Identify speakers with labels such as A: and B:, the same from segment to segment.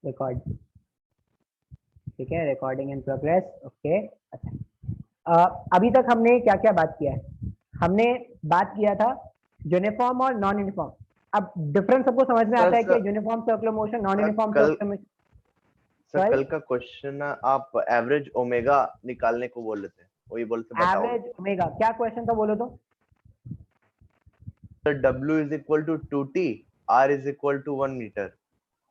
A: Record, ठीक है, recording in progress. Okay, अच्छा, अभी तक हमने क्या क्या बात किया है? हमने बात किया था यूनिफॉर्म और नॉन यूनिफॉर्म। अब डिफरेंस सबको समझ में आता है कि uniform circular motion, non uniform circular motion.
B: Sir कल का क्वेश्चन आप एवरेज ओमेगा निकालने को बोल रहे थे, वही बोलते बताओ।
A: एवरेज ओमेगा क्या क्वेश्चन था, बोलो तो।
B: Sir W is equal to 2t, R is equal to 1 meter.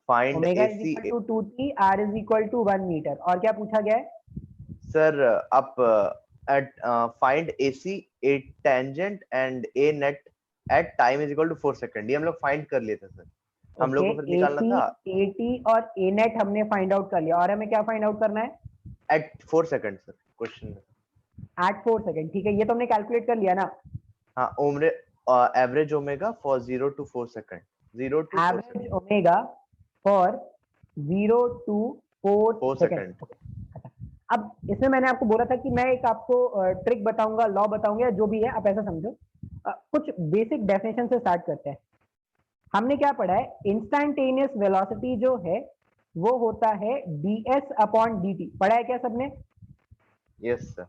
B: Find
A: omega is
B: AC.
A: Equal to 2t, R is equal to 1 meter. और क्या पूछा गया है?
B: सर आप find AC, A tangent and A net at time is equal to 4 second. ये हम लोग find कर लिए थे सर। हम लोग को फिर निकालना था
A: AT और A net हमने फाइंड आउट कर लिया, और हमें क्या फाइंड आउट करना है?
B: at 4 सेकंड सर क्वेश्चन में।
A: at 4 सेकंड, ठीक है, ये तो हमने कैलकुलेट कर लिया ना।
B: हाँ, average omega for 0 to 4 second, 0 to 4
A: average omega for 0 to 4 second. अब इसमें मैंने आपको बोला था कि मैं एक आपको ट्रिक बताऊंगा, लॉ बताऊंगा, या जो भी है आप ऐसा समझो। कुछ बेसिक डेफिनेशन से स्टार्ट करते हैं। हमने क्या पढ़ा है? इंस्टैंटेनियस वेलोसिटी जो है वो होता है ds अपॉन dt। पढ़ा है क्या सबने?
B: Yes sir.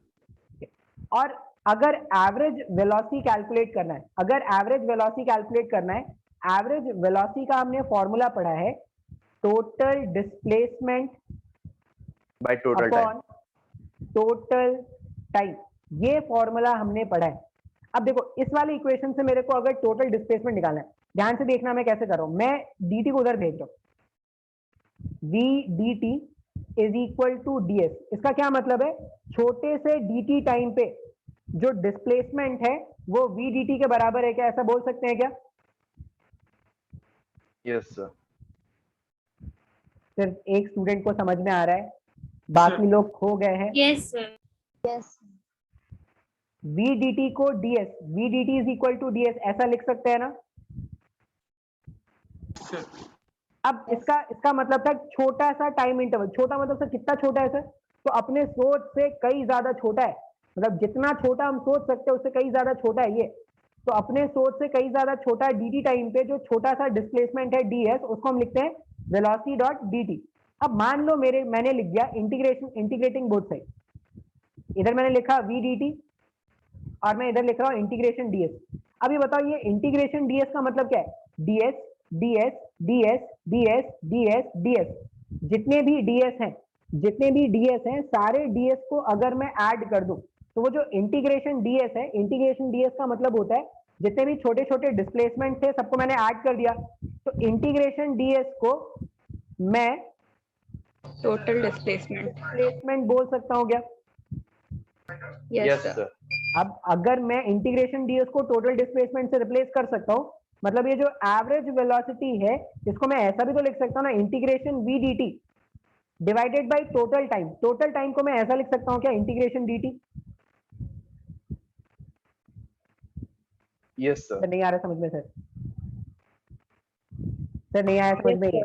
A: और अगर एवरेज वेलोसिटी कैलकुलेट करना है, अगर एवरेज वेलोसिटी कैलकुलेट करना है, एवरेज वेलोसिटी का हमने फॉर्मूला पढ़ा है total displacement
B: bye total time,
A: total time. ये फॉर्मूला हमने पढ़ा है। अब देखो, इस वाले इक्वेशन से मेरे को अगर टोटल डिस्प्लेसमेंट निकालना है, ध्यान से देखना मैं कैसे कर रहा हूं। मैं dt को उधर भेज रहा हूं, v dt is equal to ds। इसका क्या मतलब है? छोटे से dt टाइम पे जो डिस्प्लेसमेंट है वो v dt के बराबर है क्या? ऐसा बोल सकते हैं क्या?
B: Yes sir.
A: सिर्फ एक स्टूडेंट को समझ में आ रहा है, बाकी लोग खो गए हैं।
C: Yes sir. Yes.
A: v dt को ds, v dt is equal to ds ऐसा लिख सकते हैं ना? अब इसका मतलब था छोटा सा टाइम इंटरवल। छोटा मतलब सर कितना छोटा है सर? तो अपने सोच से कई ज्यादा छोटा है, मतलब जितना छोटा हम सोच सकते हैं उससे कई ज्यादा छोटा है ये। तो अपने सोच से कई ज्यादा छोटा है dt टाइम पे जो छोटा सा डिस्प्लेसमेंट है ds, उसको हम लिखते हैं वेलोसिटी डॉट dt। अब मान लो मैंने लिख दिया इंटीग्रेटिंग बोथ साइड। इधर मैंने लिखा v dt और मैं इधर लिख रहा हूं इंटीग्रेशन ds। अब ये बताओ, ये इंटीग्रेशन ds का मतलब क्या है? ds ds ds ds ds ds, जितने भी ds हैं सारे ds को अगर मैं ऐड कर दूं तो वो जो इंटीग्रेशन ds है, इंटीग्रेशन ds का मतलब होता है जितने भी छोटे छोटे डिस्प्लेसमेंट थे सबको मैंने ऐड कर दिया। तो इंटीग्रेशन ds को मैं
C: टोटल डिस्प्लेसमेंट
A: बोल सकता हूं क्या?
C: Yes sir.
A: अब अगर मैं इंटीग्रेशन ds को टोटल डिस्प्लेसमेंट से रिप्लेस कर सकता हूं, मतलब ये जो एवरेज वेलोसिटी है इसको मैं ऐसा भी तो लिख सकता हूं ना, integration v dt divided by total time. Total time को मैं ऐसा लिख सकता हूं क्या? Integration dt।
B: Yes sir.
A: नहीं आ रहा समझ में सर? सर नहीं आया समझ में?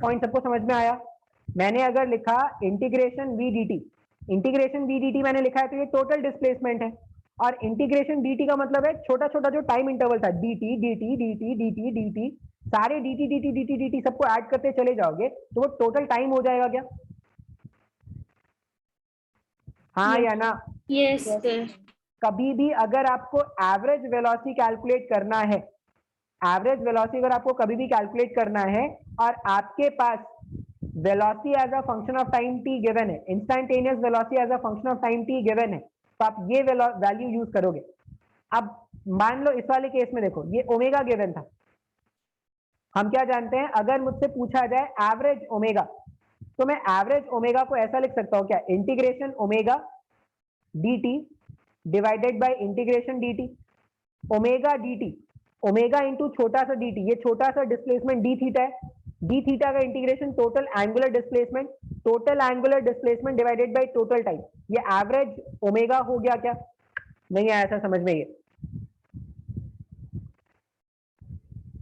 A: पॉइंट सबको समझ में आया? मैंने अगर लिखा integration v dt, integration v dt मैंने लिखा है तो ये टोटल डिस्प्लेसमेंट है, और इंटीग्रेशन dt का मतलब है छोटा छोटा जो टाइम इंटरवल था dt dt dt dt dt, सारे dt dt dt dt सबको ऐड करते चले जाओगे तो वो टोटल टाइम हो जाएगा क्या? हाँ या ना?
C: Yes sir.
A: कभी भी अगर आपको एवरेज वेलोसिटी कैलकुलेट करना है, एवरेज वेलोसिटी अगर आपको कभी भी कैलकुलेट करना है और आपके पास velocity as a function of time t given है, instantaneous velocity as a function of time t given है, तो आप ये वैल्यू यूज करोगे। अब मान लो इस वाले केस में देखो, ये ओमेगा गिवन था। हम क्या जानते हैं? अगर मुझसे पूछा जाए एवरेज ओमेगा, तो मैं एवरेज ओमेगा को ऐसा लिख सकता हूं क्या? Integration omega dt divided by integration dt। Omega dt, omega into छोटा सा dt, ये छोटा सा डिस्प्लेसमेंट d थीटा है, d थीटा का integration total angular displacement divided by total time. ये एवरेज ओमेगा हो गया क्या? नहीं आया था समझ में?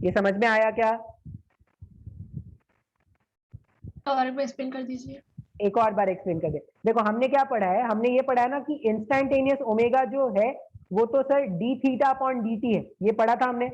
A: ये समझ में आया क्या?
C: और एक बार एक्सप्लेन कर दीजिए।
A: एक और बार एक्सप्लेन कर दे। देखो हमने क्या पढ़ा है, हमने ये पढ़ा है ना कि इंस्टैंटेनियस ओमेगा जो है वो तो sir d theta upon dt है, ये पढ़ा था हमने।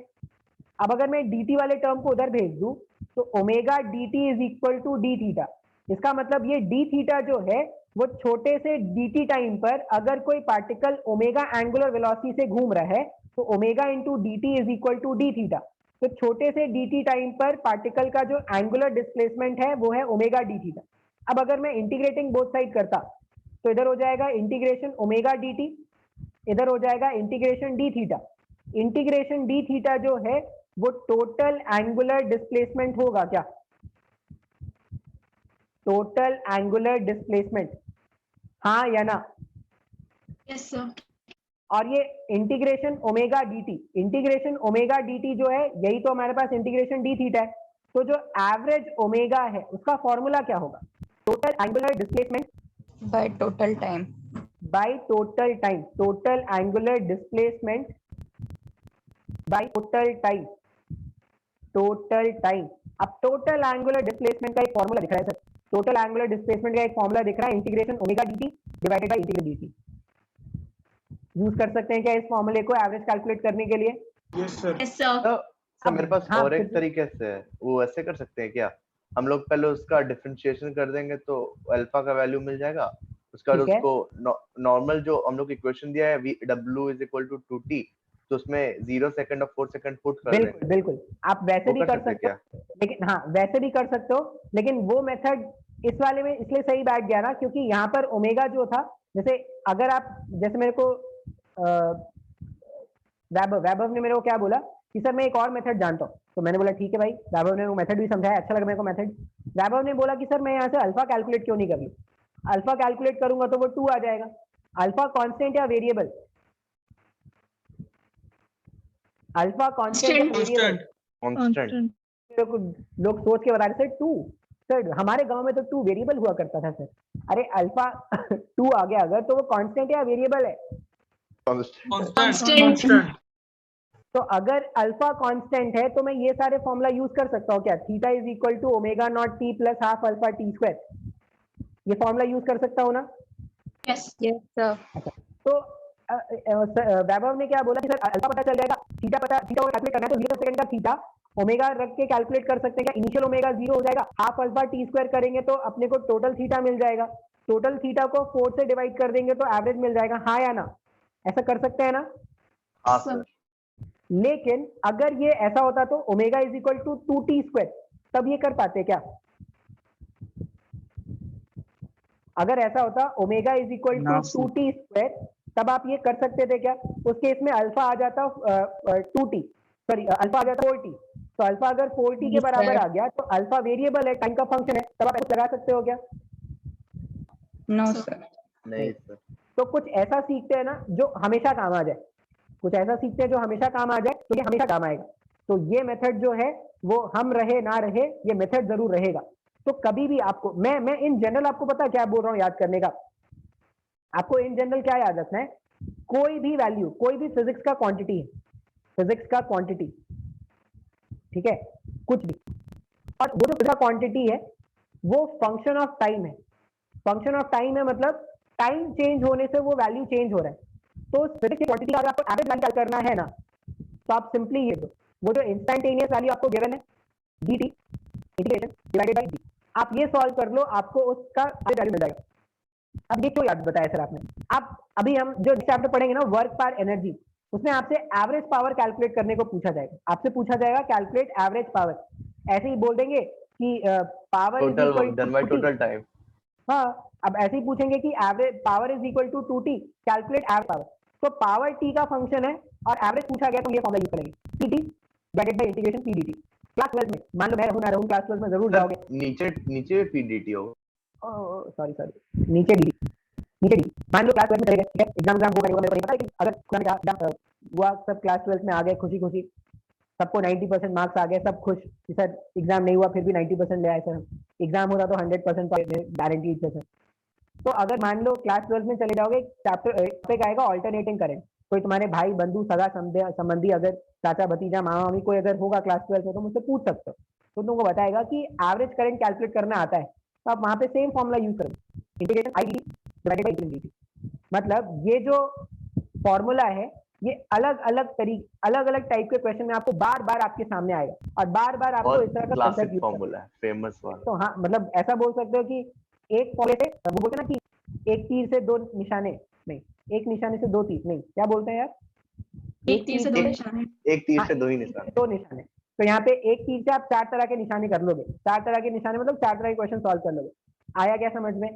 A: अब अगर मैं dt वाले टर्म को उधर भेज दूं तो omega D T is equal to D theta. इसका मतलब ये डी थीटा जो है वो छोटे से डी टी टाइम पर अगर कोई पार्टिकल ओमेगा एंगुलर वेलोसिटी से घूम रहा है तो omega into D T is equal to D theta. तो छोटे से डी टी टाइम पर पार्टिकल का जो एंगुलर डिस्प्लेसमेंट है वो है ओमेगा डी थीटा। अब अगर मैं इंटीग्रेटिंग बोथ साइड करता तो इधर हो जाएगा इंटीग्रेशन ओमेगा डी टी, इधर हो जाएगा integration D theta. Integration D theta जो है वो टोटल एंगुलर डिस्प्लेसमेंट होगा क्या? टोटल एंगुलर डिस्प्लेसमेंट, हाँ या ना?
C: Yes sir.
A: और ये इंटीग्रेशन ओमेगा डी टी जो है यही तो हमारे पास इंटीग्रेशन डी थीटा है। तो जो एवरेज ओमेगा है उसका फॉर्मूला क्या होगा? Total angular displacement
C: bye total time.
A: Bye total time, total angular displacement bye total time, total time. अब टोटल एंगुलर डिस्प्लेसमेंट का एक फॉर्मूला दिख रहा है सर, टोटल एंगुलर डिस्प्लेसमेंट का एक फॉर्मूला दिख रहा है integration omega D T divided by integral D T. Use कर सकते हैं क्या इस फॉर्मूले को एवरेज कैलकुलेट करने के लिए?
C: Yes sir.
B: तो मेरे पास
A: हाँ,
B: और एक
A: फिर-
B: तरीके से है, वो ऐसे कर सकते हैं क्या? हम लोग पहले उसका डिफरेंशिएशन कर देंगे तो अल्फा का वैल्यू मिल जाएगा, उसका
A: ठीक है।
B: उसको नॉर्मल जो हम लोग इक्वेशन दिया है w is equal to 2t, तो उसमें 0 सेकंड और 4 सेकंड पुट कर
A: बिल्कुल
B: देंगे।
A: बिल्कुल, आप वैसे
B: वो
A: भी
B: कर
A: कर
B: सकते हैं
A: सकते हो, लेकिन हाँ वैसे भी कर सकते हो, लेकिन वो मेथड इस वाले में इसलिए सही बैठ गया ना क्योंकि यहाँ पर ओमेगा जो था, जैसे अगर आप जैसे मेरे को वैभव ने मेरे को क्या बोला कि सर मैं एक और मेथड जानता हूँ, तो मैंने बोला ठीक है भाई, वैभव ने वो मेथड भी समझाया, अच्छा लगा मेरे को मेथड। वैभव ने बोला कि सर मैं यहाँ से अल्फा कैलकुलेट क्यों नहीं कर लूँ? अल्फा कैलकुलेट करूंगा तो वो 2 आ जाएगा। अल्फा कांस्टेंट या वेरिएबल? अल्फा कांस्टेंट या वेरिएबल?
B: कांस्टेंट।
A: लोग सोच के बता रहे सर 2, सर हमारे गांव में तो 2 वेरिएबल हुआ करता था सर। अरे अल्फा 2 आ गया अगर तो वो कांस्टेंट या वेरिएबल है?
C: कांस्टेंट।
A: तो अगर अल्फा कांस्टेंट है तो मैं ये सारे फॉर्मूला यूज कर सकता हूँ क्या? Theta is equal to omega nought T plus half alpha T square, ये फॉर्मूला यूज कर सकता हूँ ना?
C: Yes sir.
A: तो वैभव ने क्या बोला कि सर अल्फा पता चल जाएगा, थीटा को कैलकुलेट करना है तो 0 सेकंड का थीटा ओमेगा रख के कैलकुलेट कर सकते हैं क्या? इनिशियल ओमेगा 0 हो जाएगा, हाफ अल्फा टी स्क्वायर करेंगे तो अपने को टोटल थीटा मिल जाएगा, टोटल थीटा को 4 से डिवाइड कर देंगे तो एवरेज मिल जाएगा, हाँ या ना? ऐसा कर सकते हैं ना?
B: हाँ सर।
A: लेकिन अगर ये ऐसा होता तो omega is equal to 2t square, तब ये कर पाते क्या? अगर ऐसा होता omega is equal to 2t square तब आप ये कर सकते थे क्या? उस केस में अल्फा आ जाता 2t, सॉरी अल्फा आ जाता 4t, तो अल्फा अगर 4t के बराबर आ गया तो अल्फा वेरिएबल है, टाइम का फंक्शन है, तब आप ऐसा लगा सकते हो क्या?
C: No sir.
B: नहीं सर।
A: तो कुछ ऐसा सीखते हैं ना जो हमेशा काम आ जाए, कुछ ऐसा सीखते हैं जो हमेशा काम आ जाए तो ये हमेशा काम आएगा। तो ये मेथड जो है वो हम रहे ना रहे ये मेथड जरूर रहेगा। तो कभी भी आपको मैं इन जनरल आपको पता क्या बोल रहा हूँ याद करने का? आपको इन जनरल क्या याद रखना है? कोई भी वैल्यू, कोई भी फिजिक्स का क्वांटिटी है, फिजिक्स का क्वांटिटी, ठीक है, कुछ भी, और वो जो क्वांटिटी है वो फंक्शन ऑफ टाइम है। फंक्शन ऑफ टाइम है मतलब टाइम चेंज होने से वो वैल्यू चेंज हो रहा है। तो फिजिक्स की क्वांटिटी का अगर आपको एवरेज वैल्यू करना है ना तो आप सिंपली ये दो, वो जो इंस्टेंटेनियस वैल्यू आपको गिवन है dt integration divided by d, आप ये सॉल्व कर लो, आपको उसका एवरेज वैल्यू मिल जाएगा। अब ये क्यों याद बताया सर आपने? आप अभी हम जो चैप्टर पढ़ेंगे ना वर्क पर एनर्जी, उसमें आपसे एवरेज पावर कैलकुलेट करने को पूछा जाएगा, आपसे पूछा जाएगा कैलकुलेट एवरेज पावर। ऐसे ही बोल देंगे कि power is
B: total
A: equal
B: work done by total time.
A: हाँ, अब ऐसे ही पूछेंगे कि average power is equal to 2t, calculate average power. तो पावर t का फंक्शन है और एवरेज पूछा गया तो ये फॉर्मूला यूज करेंगे, pt divided by integration p dt। Class 12 में, मान लो मैं रहूं ना रहूं, क्लास 12 में जरूर जाओगे।
B: नीचे pdt होगा।
A: सॉरी नीचे dt, मान लो क्लास 12 में चले गए, ठीक है, एग्जाम हो गए, मेरे को नहीं पता, लेकिन अगर एग्जाम हुआ, सब क्लास 12 में आ गए खुशी खुशी, सबको 90% मार्क्स आ गए, सब खुश कि सर एग्जाम नहीं हुआ फिर भी 90% ले आए सर, एग्जाम होता तो 100% गारंटी थे सर। तो अगर मान लो क्लास 12 में चले जाओगे, चैप्टर टॉपिक आएगा ऑल्टरनेटिंग करंट, कोई तुम्हारे भाई बंधु सगा संबंधी अगर चाचा भतीजा मामा मामी कोई अगर होगा क्लास 12 में तो मुझसे पूछ सकते हो, तो तुमको बताएगा कि एवरेज करंट कैलकुलेट करना आता है, तो आप वहां पे सेम फॉर्मूला यूज करो, integration i dt divided by dt। मतलब ये जो फॉर्मूला है ये अलग अलग टाइप के क्वेश्चन में आपको बार बार आपके सामने आएगा और बार बार आपको इस तरह का
B: क्लासिक
A: कंसेप्ट यूज
B: फॉर्मूला है, फेमस वाला।
A: तो हाँ, मतलब ऐसा बोल सकते हो कि एक फॉर्मूले से वो बोलते हैं ना कि एक तीर से दो निशाने, नहीं एक निशाने से दो तीर, नहीं क्या बोलते हैं यार,
C: एक तीर से दो निशाने।
B: एक तीर
A: हाँ,
B: से दो ही
A: एक तीर
B: निशाने।
A: से दो निशाने। तो यहाँ पे एक तीर से आप 4 तरह के निशाने कर लोगे, 4 तरह के निशाने मतलब 4 तरह के क्वेश्चन सॉल्व कर लोगे। आया क्या समझ में?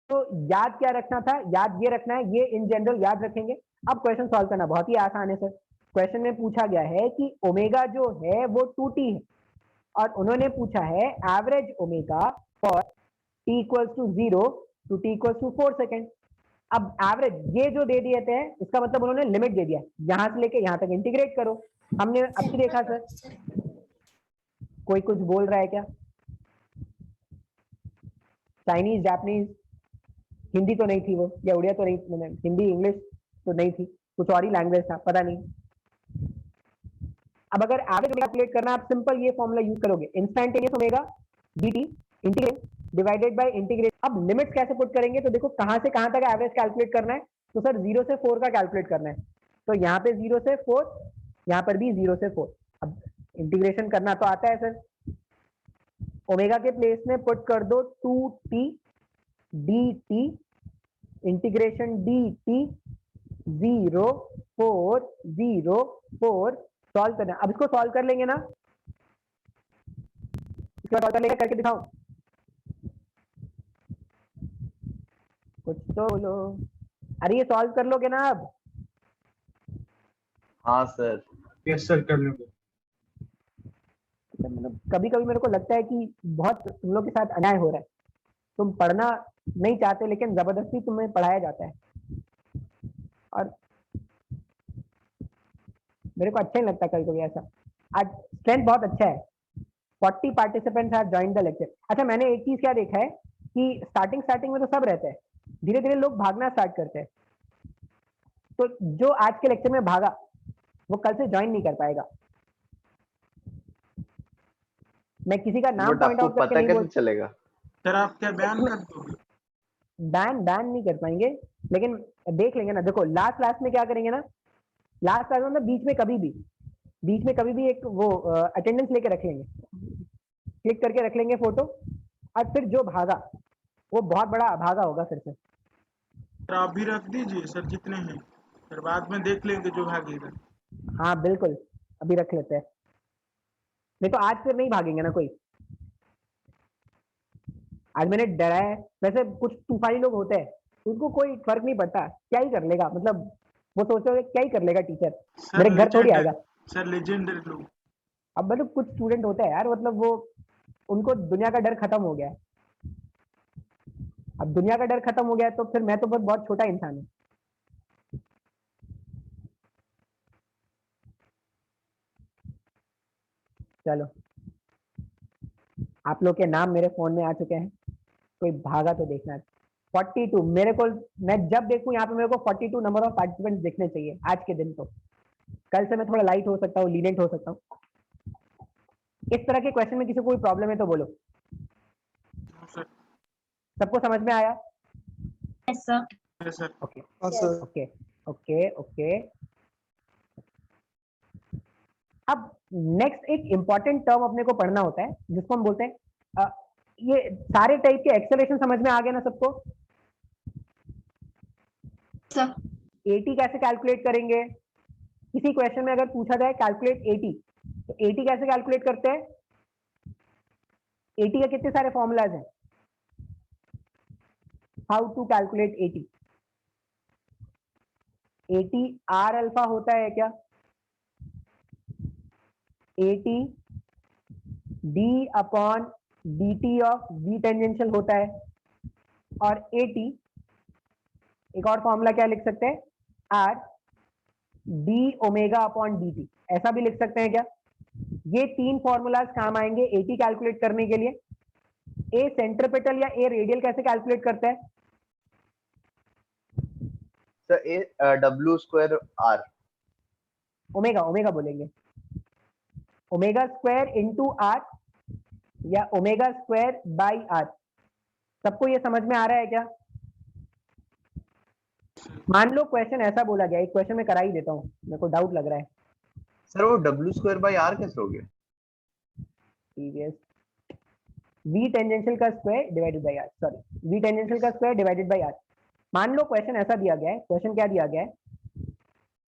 A: तो याद क्या रखना था, याद ये रखना है, ये इन जनरल याद रखेंगे। अब क्वेश्चन सॉल्व करना बहुत ही आसान है सर। क्वेश्चन में पूछा गया है कि ओमेगा जो है वो 2t है और उन्होंने पूछा है average omega for t equals to 0 to t equals to 4 second. अब एवरेज ये जो दे दिए थे इसका मतलब उन्होंने लिमिट दे दिया, यहां से लेके यहां तक इंटीग्रेट करो। हमने अब देखा सर, कोई कुछ बोल रहा है क्या? चाइनीज, जापानीज, हिंदी तो नहीं थी वो, या उड़िया तो नहीं, मतलब हिंदी इंग्लिश तो नहीं थी, कुछ और ही लैंग्वेज था, पता नहीं। अब अगर एवरेज कैलकुलेट करना, आप सिंपल ये फॉर्मूला यूज करोगे, instantaneous omega dt integrate divided by integrate. अब लिमिट्स कैसे पुट करेंगे, तो देखो कहां से कहां तक एवरेज कैलकुलेट करना है, तो सर 0 से 4 का कैलकुलेट करना है। तो यहाँ पे 0 से 4, यहाँ पर भी 0 से 4। अब इंटीग्रेशन करना तो आता है सर, ओमेगा के प्लेस में पुट कर दो 2t dt integration dt 0 4 0 4 solve करना। अब इसको सॉल्व कर लेंगे ना, इसको सॉल्व कर लेंगे, करके दिखाओ कुछ तो बोलो। अरे ये सॉल्व कर लोगे ना अब?
B: हाँ सर।
D: यस सर, कर लेंगे।
A: मतलब कभी कभी मेरे को लगता है कि बहुत तुम लोग के साथ अन्याय हो रहा है। तुम पढ़ना नहीं चाहते लेकिन जबरदस्ती तुम्हें पढ़ाया जाता है और मेरे को अच्छा नहीं लगता कभी कभी ऐसा। आज स्ट्रेंथ बहुत अच्छा है, 40 participants have joined the lecture. अच्छा, मैंने एक चीज क्या देखा है कि स्टार्टिंग में तो सब रहते हैं, धीरे धीरे लोग भागना स्टार्ट करते हैं। तो जो आज के लेक्चर में भागा वो कल से ज्वाइन नहीं कर पाएगा। मैं किसी का नाम
B: बट
A: पॉइंट
B: आपको
A: आउट करके
B: पता
A: नहीं
B: कैसे
A: बोल,
B: चलेगा?
D: सर आप क्या बयान कर दोगे?
A: बैन नहीं कर पाएंगे लेकिन देख लेंगे ना। देखो लास्ट क्लास में क्या करेंगे ना, लास्ट क्लास में बीच में कभी भी एक वो अटेंडेंस लेके रख लेंगे, क्लिक करके रख लेंगे फोटो, और फिर जो भागा वो बहुत बड़ा अभागा होगा फिर से।
D: सर आप भी रख दीजिए सर, जितने हैं, फिर बाद में देख लेंगे जो भागेगा।
A: हाँ बिल्कुल, अभी रख लेते हैं, नहीं तो आज फिर नहीं भागेंगे ना कोई। आज मैंने डराया है। वैसे कुछ तूफानी लोग होते हैं, उनको कोई फर्क नहीं पड़ता, क्या ही कर लेगा, मतलब वो सोचते होंगे क्या ही कर लेगा टीचर, मेरे घर थोड़ी आएगा।
D: सर लेजेंडरी लोग।
A: अब मतलब कुछ स्टूडेंट होते हैं यार, मतलब वो उनको दुनिया का डर खत्म हो गया है। अब दुनिया का डर खत्म हो गया है तो फिर मैं तो बहुत छोटा इंसान हूँ। चलो, आप लोग के नाम मेरे फोन में आ चुके हैं, कोई भागा तो देखना। 42 मेरे को, मैं जब देखूं यहाँ पे मेरे को 42 नंबर ऑफ पार्टिसिपेंट्स दिखने चाहिए आज के दिन। तो कल से मैं थोड़ा लाइट हो सकता हूँ, लीनेंट हो सकता हूँ। इस तरह के क्वेश्चन में किसी को कोई प्रॉब्लम है तो बोलो। सबको समझ में आया?
C: Yes sir.
D: Yes sir.
A: Okay okay okay okay. अब नेक्स्ट एक इंपॉर्टेंट टर्म अपने को पढ़ना होता है जिसको हम बोलते हैं ये सारे टाइप के एक्सेलरेशन समझ में आ गए ना सबको?
C: सर
A: एटी कैसे कैलकुलेट करेंगे? किसी क्वेश्चन में अगर पूछा जाए कैलकुलेट एटी, तो एटी कैसे कैलकुलेट करते हैं? एटी के कितने सारे फॉर्मूलाज हैं? How to calculate AT? AT R alpha होता है क्या? AT D upon D T of V tangential होता है, और एटी एक और फॉर्मूला क्या लिख सकते हैं, R D omega upon D T, ऐसा भी लिख सकते हैं क्या? ये तीन फॉर्मूलाज काम आएंगे एटी कैलकुलेट करने के लिए। ए सेंट्रिपेटल या ए रेडियल कैसे कैलकुलेट करता है?
B: Sir A W square R.
A: Omega बोलेंगे, ओमेगा स्क्वायर इंटू आर या ओमेगा स्क्वायर बाई आर। सबको ये समझ में आ रहा है क्या? मान लो क्वेश्चन ऐसा बोला गया, एक क्वेश्चन मैं करा ही देता हूँ, मेरे को डाउट लग रहा है।
B: सर वो डब्ल्यू स्क्वायर बाई आर कैसे हो गया?
A: प्रीवियस v टेंजेंशियल का square divided by r, sorry v tangential का स्क्वायर डिवाइडेड बाय r। मान लो क्वेश्चन ऐसा दिया गया है, क्वेश्चन क्या दिया गया है,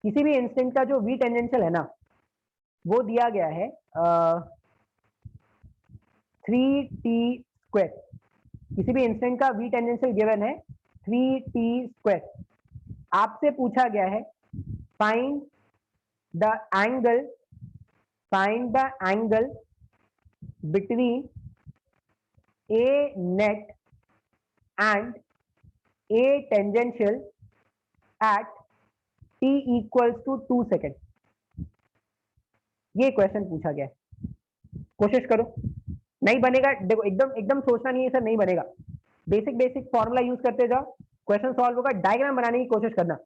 A: किसी भी इंस्टेंट का जो v टेंजेंशियल है ना वो दिया गया है 3t स्क्वायर। किसी भी इंस्टेंट का v टेंजेंशियल गिवन है 3t स्क्वायर। आपसे पूछा गया है find the angle between a net and a tangential at t equals to 2 second. ये क्वेश्चन पूछा गया है, कोशिश करो। नहीं बनेगा, देखो एकदम सोचना नहीं है सर नहीं बनेगा, बेसिक फॉर्मूला यूज करते जाओ, क्वेश्चन सॉल्व होगा। डायग्राम बनाने की कोशिश करना।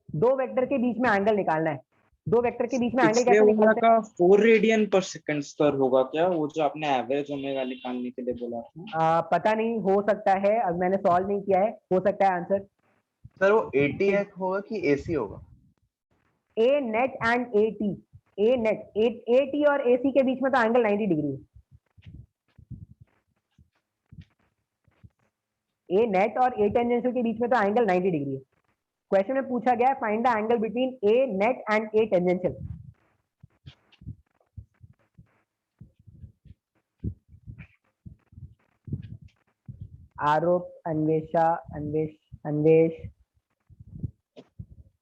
A: दो वेक्टर के बीच में एंगल निकालना है, दो वेक्टर के बीच में एंगल कैसे निकालते हैं?
E: 4 रेडियन पर सेकंड पर होगा क्या, वो जो आपने एवरेज ओमेगा निकालने के लिए बोला था?
A: पता नहीं, हो सकता है, अब मैंने सॉल्व नहीं किया है, हो सकता है आंसर।
B: सर वो ATX होगा कि AC होगा?
A: A net and AT, A net AT और AC के बीच में तो एंगल 90 डिग्री है। ए नेट और ए टेंजेंशियल के बीच में तो एंगल 90 डिग्री है। क्वेश्चन में पूछा गया है find the angle between A net and A tangential. आरोप, अन्वेषा, अन्वेश,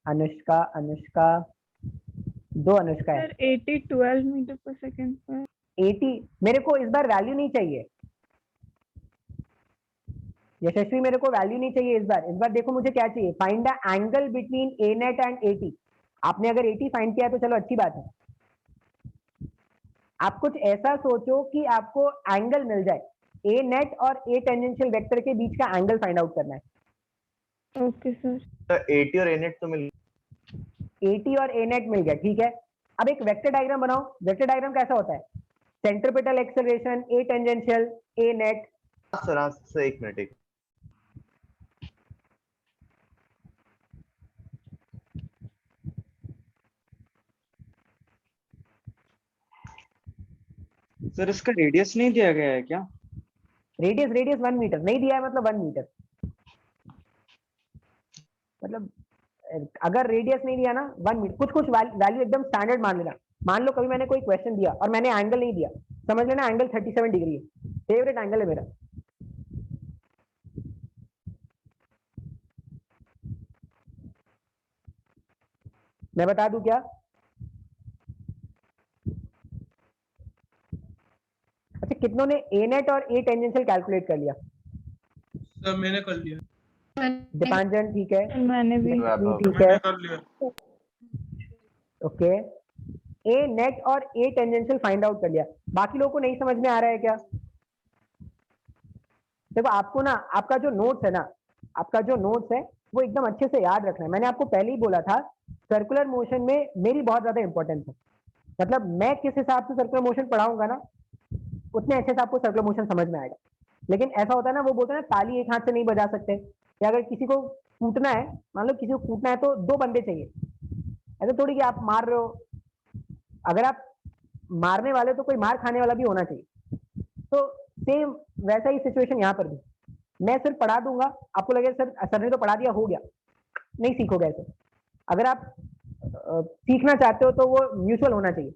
A: अनुष्का, दो अनुष्का है।
F: सर 12 मीटर पर सेकंड पर
A: 80, मेरे को इस बार वैल्यू नहीं चाहिए यशस्वी, मेरे को वैल्यू नहीं चाहिए इस बार देखो मुझे क्या चाहिए, find the angle between A net and AT। आपने अगर 80 फाइंड किया तो चलो अच्छी बात है। आप कुछ ऐसा सोचो कि आपको एंगल मिल जाए, ए नेट और ए टेंजेंशियल वेक्टर के बीच का एंगल फाइंड आउट करना है।
F: Okay sir.
B: सर AT और A net तो मिल,
A: AT और A net मिल गया, ठीक है। अब एक वेक्टर डायग्राम बनाओ। वेक्टर डायग्राम कैसा होता है? सेंट्रीपिटल एक्सेलरेशन, ए टेंजेंशियल, ए नेट।
B: सर एक मिनट, एक
E: सर इसका रेडियस नहीं दिया गया है क्या?
A: रेडियस 1 मीटर नहीं दिया है, मतलब 1 मीटर, मतलब अगर रेडियस नहीं दिया ना 1 मीटर, कुछ वैल्यू एकदम स्टैंडर्ड मान लेना। मान लो कभी मैंने कोई क्वेश्चन दिया और मैंने एंगल नहीं दिया, समझ लेना एंगल 37 डिग्री है, फेवरेट एंगल है मेरा। मैं बता दूं क्या? अच्छा, कितनों ने ए नेट और ए टेंजेंशियल कैलकुलेट कर लिया?
D: सर मैंने कर लिया,
A: दीपांजन ठीक है,
F: मैंने भी।
A: ठीक है,
D: मैंने कर लिया।
A: ओके। ए नेट और ए टेंजेंशियल फाइंड आउट कर लिया, बाकी लोगों को नहीं समझ में आ रहा है क्या? देखो आपको ना आपका जो नोट्स है ना, आपका जो नोट्स है वो एकदम अच्छे से याद रखना है। मैंने आपको पहले ही बोला था सर्कुलर मोशन में मेरी बहुत ज्यादा इंपॉर्टेंस है, मतलब मैं किस हिसाब से सर्कुलर मोशन पढ़ाऊंगा ना उतने अच्छे से आपको सर्कुलर मोशन समझ में आएगा। लेकिन ऐसा होता है ना, वो बोलते हैं ना ताली एक हाथ से नहीं बजा सकते, या अगर किसी को कूटना है, मान लो किसी को कूटना है तो 2 बंदे चाहिए, ऐसा थोड़ी कि आप मार रहे हो, अगर आप मारने वाले तो कोई मार खाने वाला भी होना चाहिए। तो सेम वैसा ही सिचुएशन यहाँ पर भी, मैं सिर्फ पढ़ा दूंगा, आपको लगेगा सर ने तो पढ़ा दिया हो गया, नहीं सीखोगे ऐसे। अगर आप सीखना चाहते हो तो वो म्यूचुअल होना चाहिए,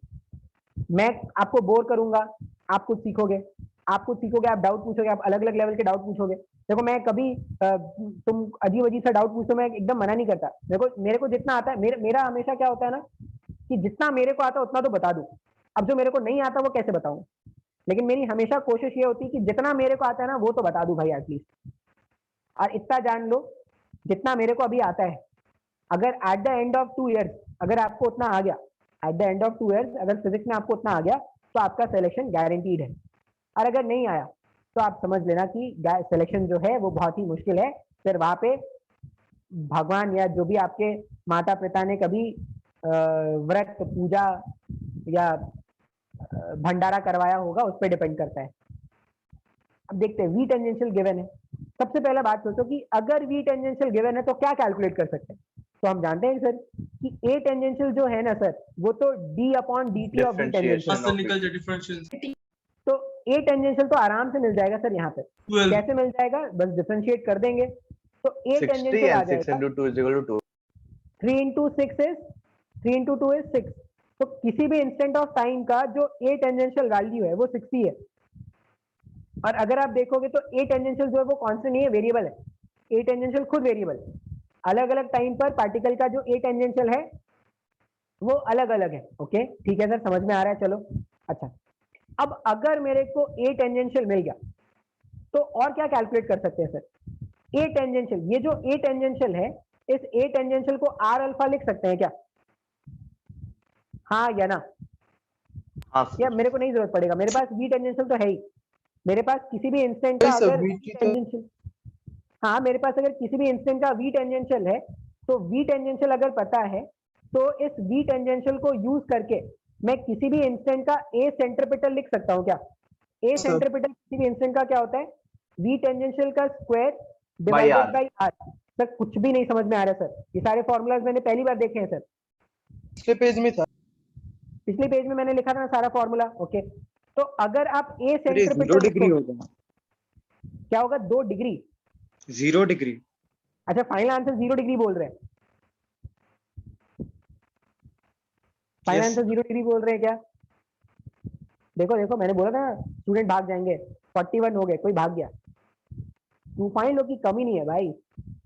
A: मैं आपको बोर करूंगा, आप कुछ सीखोगे, आप डाउट पूछोगे, आप अलग अलग लेवल के डाउट पूछोगे। देखो मैं कभी तुम अजीब सा डाउट पूछो मैं एकदम मना नहीं करता, मेरे को जितना आता है, मेरा हमेशा क्या होता है ना कि जितना मेरे को आता है उतना तो बता दूं, अब जो मेरे को नहीं आता वो कैसे बताऊं, लेकिन मेरी हमेशा कोशिश ये होती है कि जितना मेरे को आता है ना वो तो बता दूं भाई एटलीस्ट। और इतना जान लो जितना मेरे को अभी आता है, अगर at the end of 2 years अगर आपको उतना आ गया, at the end of 2 years अगर फिजिक्स में आपको उतना आ गया तो आपका सिलेक्शन गारंटीड है। और अगर नहीं आया तो आप समझ लेना कि सिलेक्शन जो है वो बहुत ही मुश्किल है। फिर वहां पे भगवान या जो भी आपके माता पिता ने कभी व्रत पूजा या भंडारा करवाया होगा उस पर डिपेंड करता है। अब देखते हैं, वी टेंजेंशियल गिवन है, सबसे पहला बात सोचो कि अगर v टेंजेंशियल गिवन है तो क्या कैलकुलेट कर सकते हैं। तो हम जानते हैं सर कि a टेंजेंशियल जो है ना सर वो तो d upon dt of v tangential.
B: Differentiation of
G: निकल जाए
B: it.
G: डिफरेंशियल
A: तो a टेंजेंशियल तो आराम से मिल जाएगा सर यहाँ पे।
G: 12
A: कैसे मिल जाएगा, बस डिफरेंशिएट कर देंगे तो a
B: 60
A: टेंजेंशियल आ
B: and 6
A: जाएगा।
B: into 2 is equal to 2.
A: 3 into 6 is 3 into 2 is 6। तो किसी भी इंस्टेंट ऑफ टाइम का जो a टेंजेंशियल वैल्यू है वो 60 है। और अगर आप देखोगे तो a टेंजेंशियल जो है वो कांस्टेंट नहीं है, वेरिएबल है। a टेंजेंशियल खुद वेरिएबल है। अलग अलग टाइम पर पार्टिकल का जो a टेंजेंशियल है वो अलग अलग है। ओके ठीक है सर, समझ में आ रहा है। चलो अच्छा, अब अगर मेरे को a टेंजेंशियल मिल गया तो और क्या कैलकुलेट कर सकते हैं सर। a टेंजेंशियल, ये जो a टेंजेंशियल है इस a टेंजेंशियल को r अल्फा लिख सकते हैं क्या, हाँ या ना।
B: हाँ
A: या
B: sir.
A: मेरे को नहीं जरूरत पड़ेगा, मेरे पास v टेंजेंशियल तो है ही। मेरे पास किसी भी इंस्टेंट का
G: नहीं सर,
A: अगर
G: v
A: v टेंजेंशियल, हाँ मेरे पास अगर किसी भी इंस्टेंट का v टेंजेंशियल है तो v टेंजेंशियल अगर पता है तो इस v टेंजेंशियल को यूज करके मैं किसी भी इंस्टेंट का a सेंट्रीपिटल लिख सकता हूँ क्या। a
G: sir.
A: सेंट्रीपिटल किसी भी इंस्टेंट का क्या होता है, v टेंजेंशियल का square
B: R.
A: Divided by r। Sir कुछ भी नहीं समझ में आ रहा है सर, ये सारे फॉर्मूलाज मैंने पहली बार देखे हैं सर।
G: पिछले पेज में था।
A: पिछले पेज में मैंने लिखा था ना सारा फॉर्मूला। ओके तो अगर आप a
E: 0
A: सेंट्रीपिटल
E: डिग्री होगा,
A: क्या होगा, 2 डिग्री।
E: 0 डिग्री।
A: अच्छा फाइनल आंसर 0 डिग्री बोल रहे हैं, फाइनल
G: Yes.
A: आंसर 0 डिग्री बोल रहे हैं क्या। देखो देखो मैंने बोला था स्टूडेंट भाग जाएंगे, 41 हो गए, कोई भाग गया। तूफानी लोग की कमी नहीं है भाई।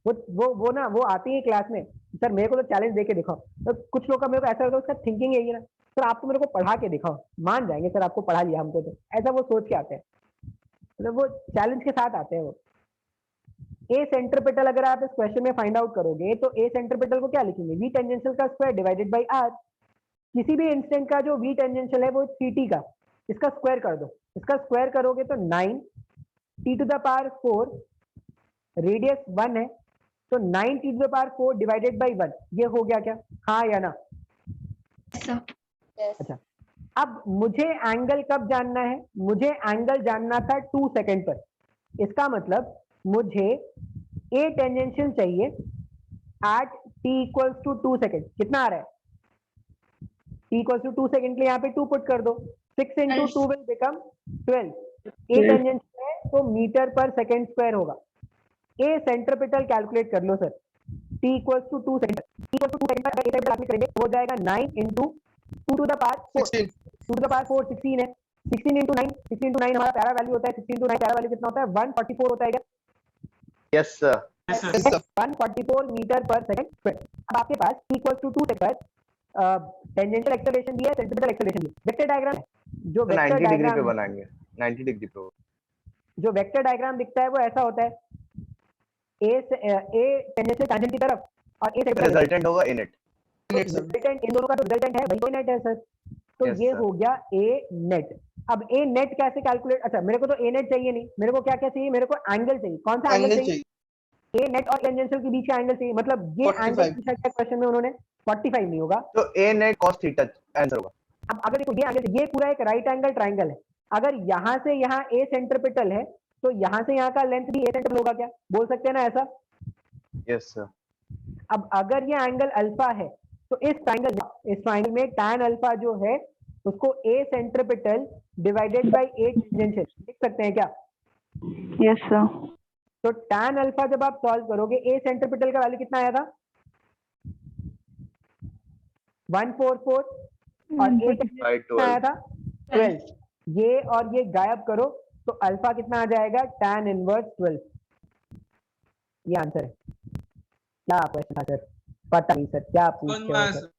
A: वो ना वो आती है क्लास में, सर मेरे को तो चैलेंज देके दिखाओ। तो कुछ लोग का मेरे को ऐसा होता है उसका थिंकिंग यही है ना, सर आप तो मेरे को पढ़ा के दिखाओ, मान जाएंगे सर आपको पढ़ा लिया हमको, तो ऐसा वो सोच के आते हैं, मतलब वो चैलेंज के साथ आते हैं वो। ए सेंट्रीपिटल अगर आप इस क्वेश्चन में फाइंड आउट करोगे तो ए सेंट्रीपिटल को क्या लिखेंगे, वी टेंजेंशियल का स्क्वायर डिवाइडेड बाय आर। किसी भी इंस्टेंट का जो वी टेंजेंशियल है वो 3t का, इसका स्क्वायर कर दो। इसका स्क्वायर करोगे तो 9 t to the power 4, radius 1 है तो 9 t to the power 4 divided by 1। ये हो गया क्या, हाँ या ना।
C: सर
A: अच्छा अब मुझे एंगल कब जानना है, मुझे एंगल जानना था 2 सेकंड पर। इसका मतलब मुझे ए टेंजेंशियल चाहिए at t equals to 2 second. कितना आ रहा है, t इक्वल्स टू 2 सेकंड के लिए यहाँ पे 2 पुट कर दो, 6 into 2 will become 12। A tangential है तो मीटर पर सेकंड स्क्वायर होगा। ए सेंट्रीपिटल कैलकुलेट कर लो sir, t equals to 2 second, t equals to 2 second पर ए सेंट्रीपिटल कैलकुलेट करेंगे हो जाएगा 9 into 2 to the power 4, 2 to the power 4 16 है, 16 into 9, 16 into 9 हमारा प्यारा वैल्यू होता है, 16 into 9 प्यारा वैल्यू कितना होता है, 144 होता है क्या।
B: Yes sir.
D: Yes, sir.
A: 144 meter पर सेकंड स्क्वायर। अब आपके पास t equals to 2 second, tangential acceleration भी है, सेंट्रीपिटल एक्सेलरेशन भी। वेक्टर डायग्राम है, जो
B: तो
A: वेक्टर
B: 90 डिग्री पे
A: डायग्राम,
B: बनाएंगे, 90 डिग्री पे होगा।
A: जो वेक्टर डायग्राम दिखता है वो ऐसा होता है, ए टेंजेंशियल टैंजेंट की तरफ और ए सेंट्रीपिटल।
B: रिजल्टेंट होगा इनेट।
A: रिजल्टेंट इन दोनों का तो रिजल्टेंट है, वही नेट है सर। तो
B: Yes,
A: ये
B: sir.
A: हो गया ए नेट। अब ए नेट कैसे कैलकुलेट, अच्छा मेरे को तो ए नेट चाहिए नहीं, मेरे को क्या क्या चाहिए, मेरे को एंगल चाहिए। कौन सा एंगल चाहिए, ए नेट और टेंजेंशियल के बीच का एंगल चाहिए। मतलब ये
G: 45।
A: एंगल पूछा गया क्वेश्चन में उन्होंने, 45 नहीं होगा।
B: तो a net cos theta answer होगा।
A: अब अगर देखो ये एंगल, ये पूरा एक राइट एंगल ट्राइंगल है, अगर यहाँ से यहाँ ए सेंट्रीपिटल है तो यहाँ से यहाँ का लेंथ भी ए सेंट्रीपिटल होगा क्या, बोल सकते हैं ना ऐसा।
B: Yes sir.
A: अब अगर ये एंगल अल्फा है तो इस ट्राइंगल में tan अल्फा जो है उसको A centripetal divided by A tangential लिख सकते हैं क्या।
F: Yes, sir.
A: तो tan अल्फा जब आप सॉल्व करोगे, ए सेंट्रीपिटल का वैल्यू कितना आया था, 144 और ए
B: By
A: कितना आया था 12। ये और ये गायब करो तो अल्फा कितना आ जाएगा, tan इनवर्स 12। ये आंसर है। क्या क्वेश्चन था सर, पता नहीं सर क्या पूछ रहे हो सर।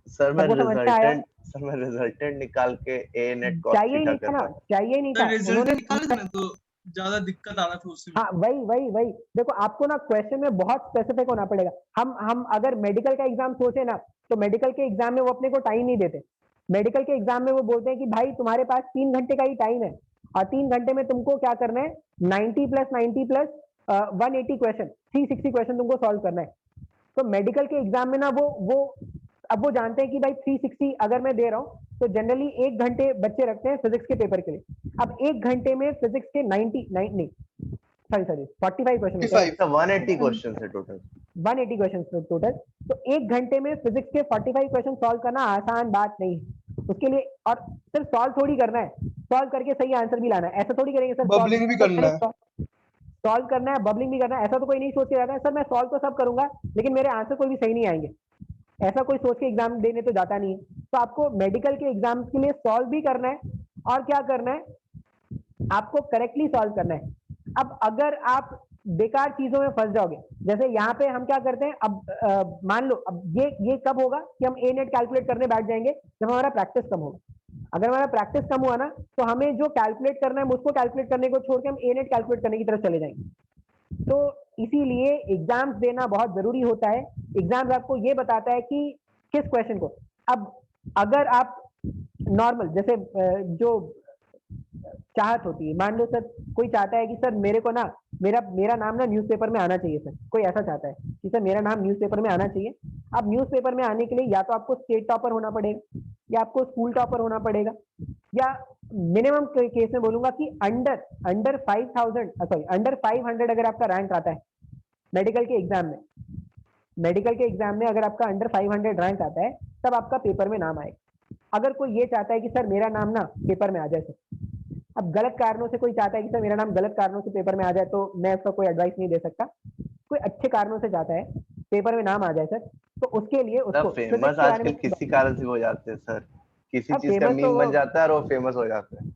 B: सर मैं
A: सबको समझ में आया?
B: रिजल्टेंट निकाल के a net cos
A: चाहिए ही
B: थीटा
A: नहीं था
B: कर
A: ना,
B: रहा हूं।
A: चाहिए नहीं था।
G: रिजल्ट
A: उन्होंने
G: निकाले थे ना तो ज्यादा दिक्कत आ रहा था उसमें।
A: हाँ वही देखो, आपको ना क्वेश्चन में बहुत स्पेसिफिक होना पड़ेगा। हम अगर मेडिकल का एग्जाम सोचे ना तो मेडिकल के एग्जाम में वो अपने को टाइम नहीं देते। मेडिकल के एग्जाम में वो बोलते हैं कि भाई तुम्हारे पास 3 घंटे का ही टाइम है और 3 घंटे में तुमको क्या करना है, 90 + 90 + 180 क्वेश्चन, 360 क्वेश्चन तुमको सॉल्व करना है। तो मेडिकल के एग्जाम में ना वो अब वो जानते हैं कि भाई 360 अगर मैं दे रहा हूँ तो जनरली 1 घंटे बच्चे रखते हैं फिजिक्स के पेपर के लिए। अब 1 घंटे में फिजिक्स के 90 नहीं सॉरी 45 क्वेश्चन
G: 55
B: तो 180 क्वेश्चन है टोटल।
A: 180 question total. तो 1 घंटे में फिजिक्स के 45 क्वेश्चन सॉल्व करना आसान बात नहीं है। उसके लिए और सिर्फ सॉल्व थोड़ी करना है, सॉल्व करके सही आंसर भी लाना है। ऐसा थोड़ी करेंगे सर,
G: बबलिंग भी करना है।
A: सॉल्व करना है, बबलिंग भी करना है। ऐसा तो कोई नहीं सोच के जाता है सर मैं सॉल्व तो सब करूंगा लेकिन मेरे आंसर कोई भी सही नहीं आएंगे, ऐसा कोई सोच के एग्जाम देने तो जाता नहीं है। तो आपको मेडिकल के एग्जाम के लिए सॉल्व भी करना है और क्या करना है, आपको करेक्टली सॉल्व करना है। अब अगर आप बेकार चीजों में फंस जाओगे, जैसे यहाँ पे हम क्या करते हैं, अब मान लो अब ये कब होगा कि हम ए नेट कैलकुलेट करने बैठ जाएंगे, जब हमारा प्रैक्टिस कम होगा। अगर हमारा प्रैक्टिस कम हुआ ना तो हमें जो कैलकुलेट करना है उसको कैलकुलेट करने को छोड़ के हम ए नेट कैलकुलेट करने की तरफ चले जाएंगे। तो इसीलिए एग्जाम्स देना बहुत जरूरी होता है। एग्जाम्स आपको ये बताता है कि किस क्वेश्चन को, अब अगर आप नॉर्मल जैसे जो चाहत होती है, मान लो सर कोई चाहता है कि सर मेरे को ना मेरा नाम ना न्यूज़पेपर में आना चाहिए, सर कोई ऐसा चाहता है कि सर मेरा नाम न्यूज़पेपर में आना चाहिए। अब न्यूज़पेपर में आने के लिए या तो आपको स्टेट टॉपर होना पड़ेगा या आपको स्कूल टॉपर होना पड़ेगा, या मिनिमम केस में बोलूंगा कि अंडर 500 अगर आपका रैंक आता है मेडिकल के एग्जाम में अगर आपका अंडर 500 रैंक आता है तब आपका पेपर में नाम आएगा। अगर कोई ये चाहता है कि सर मेरा नाम ना पेपर में आ जाए सर, अब गलत कारणों से कोई चाहता है कि सर मेरा नाम गलत कारणों से पेपर में आ जाए, तो मैं उसका कोई एडवाइस नहीं दे सकता। कोई अच्छे कारणों से चाहता है पेपर में नाम आ जाए सर, तो उसके लिए उसको
B: फेमस आजकल किसी कारण से हो जाते हैं सर, किसी चीज का मीम बन जाता है और वो फेमस हो जाता है।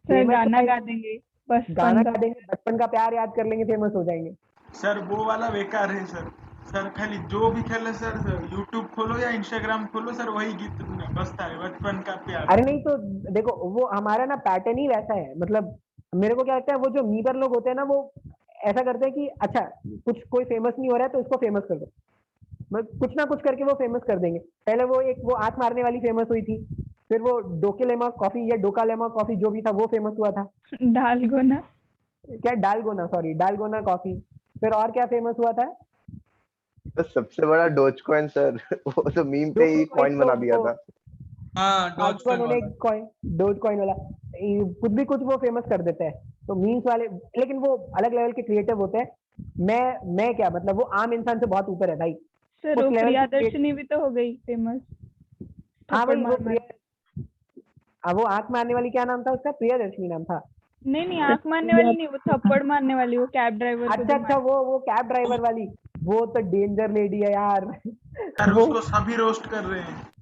F: सर गाना गा देंगे, बस
A: गाना गा देंगे, बचपन का प्यार याद कर लेंगे, फेमस हो जाएंगे।
D: सर वो वाला बेकार है सर। सर खाली जो भी खेले सर यूट्यूब खोलो या इंस्टाग्राम खोलो सर वही गीत बजता है, बचपन का प्यार।
A: अरे नहीं तो देखो वो हमारा ना पैटर्न ही वैसा है, मतलब मेरे को क्या लगता है वो जो मीबर लोग होते हैं ना वो ऐसा करते हैं कि अच्छा कुछ कोई फेमस नहीं हो रहा है तो इसको फेमस कर दो, कुछ ना कुछ करके वो फेमस कर देंगे। पहले वो आंख मारने वाली फेमस हुई थी, फिर वो डोकेलेमा कॉफी या डोकालेमा कॉफी जो भी था वो फेमस हुआ था।
F: डालगोना,
A: क्या डालगोना कॉफी। फिर और क्या फेमस हुआ था?
B: तो सबसे बड़ा डोज कॉइन सर, वो तो मीम पे ही कॉइन बना दिया था।
G: हाँ
A: डोज कॉइन वाला कुछ भी कुछ वो फेमस कर देते हैं, तो मीम्स वाले, लेकिन वो अलग लेवल के क्रिएटिव होते हैं। मैं क्या मतलब वो आम इंसान से बहुत ऊपर है भाई।
F: सर वो प्रियदर्शनी भी तो हो गई फेमस।
A: हाँ भाई वो आंख मारने वाली क्या नाम था उसका? प्रियदर्शनी नाम था।
F: नहीं आंख मारने वाली नहीं, वो थप्पड़ मारने वाली, वो कैब ड्राइवर।
A: अच्छा वो कैब ड्राइवर वाली, वो तो डेंजर लेडी है यार।
D: उसको सभी रोस्ट कर रहे हैं।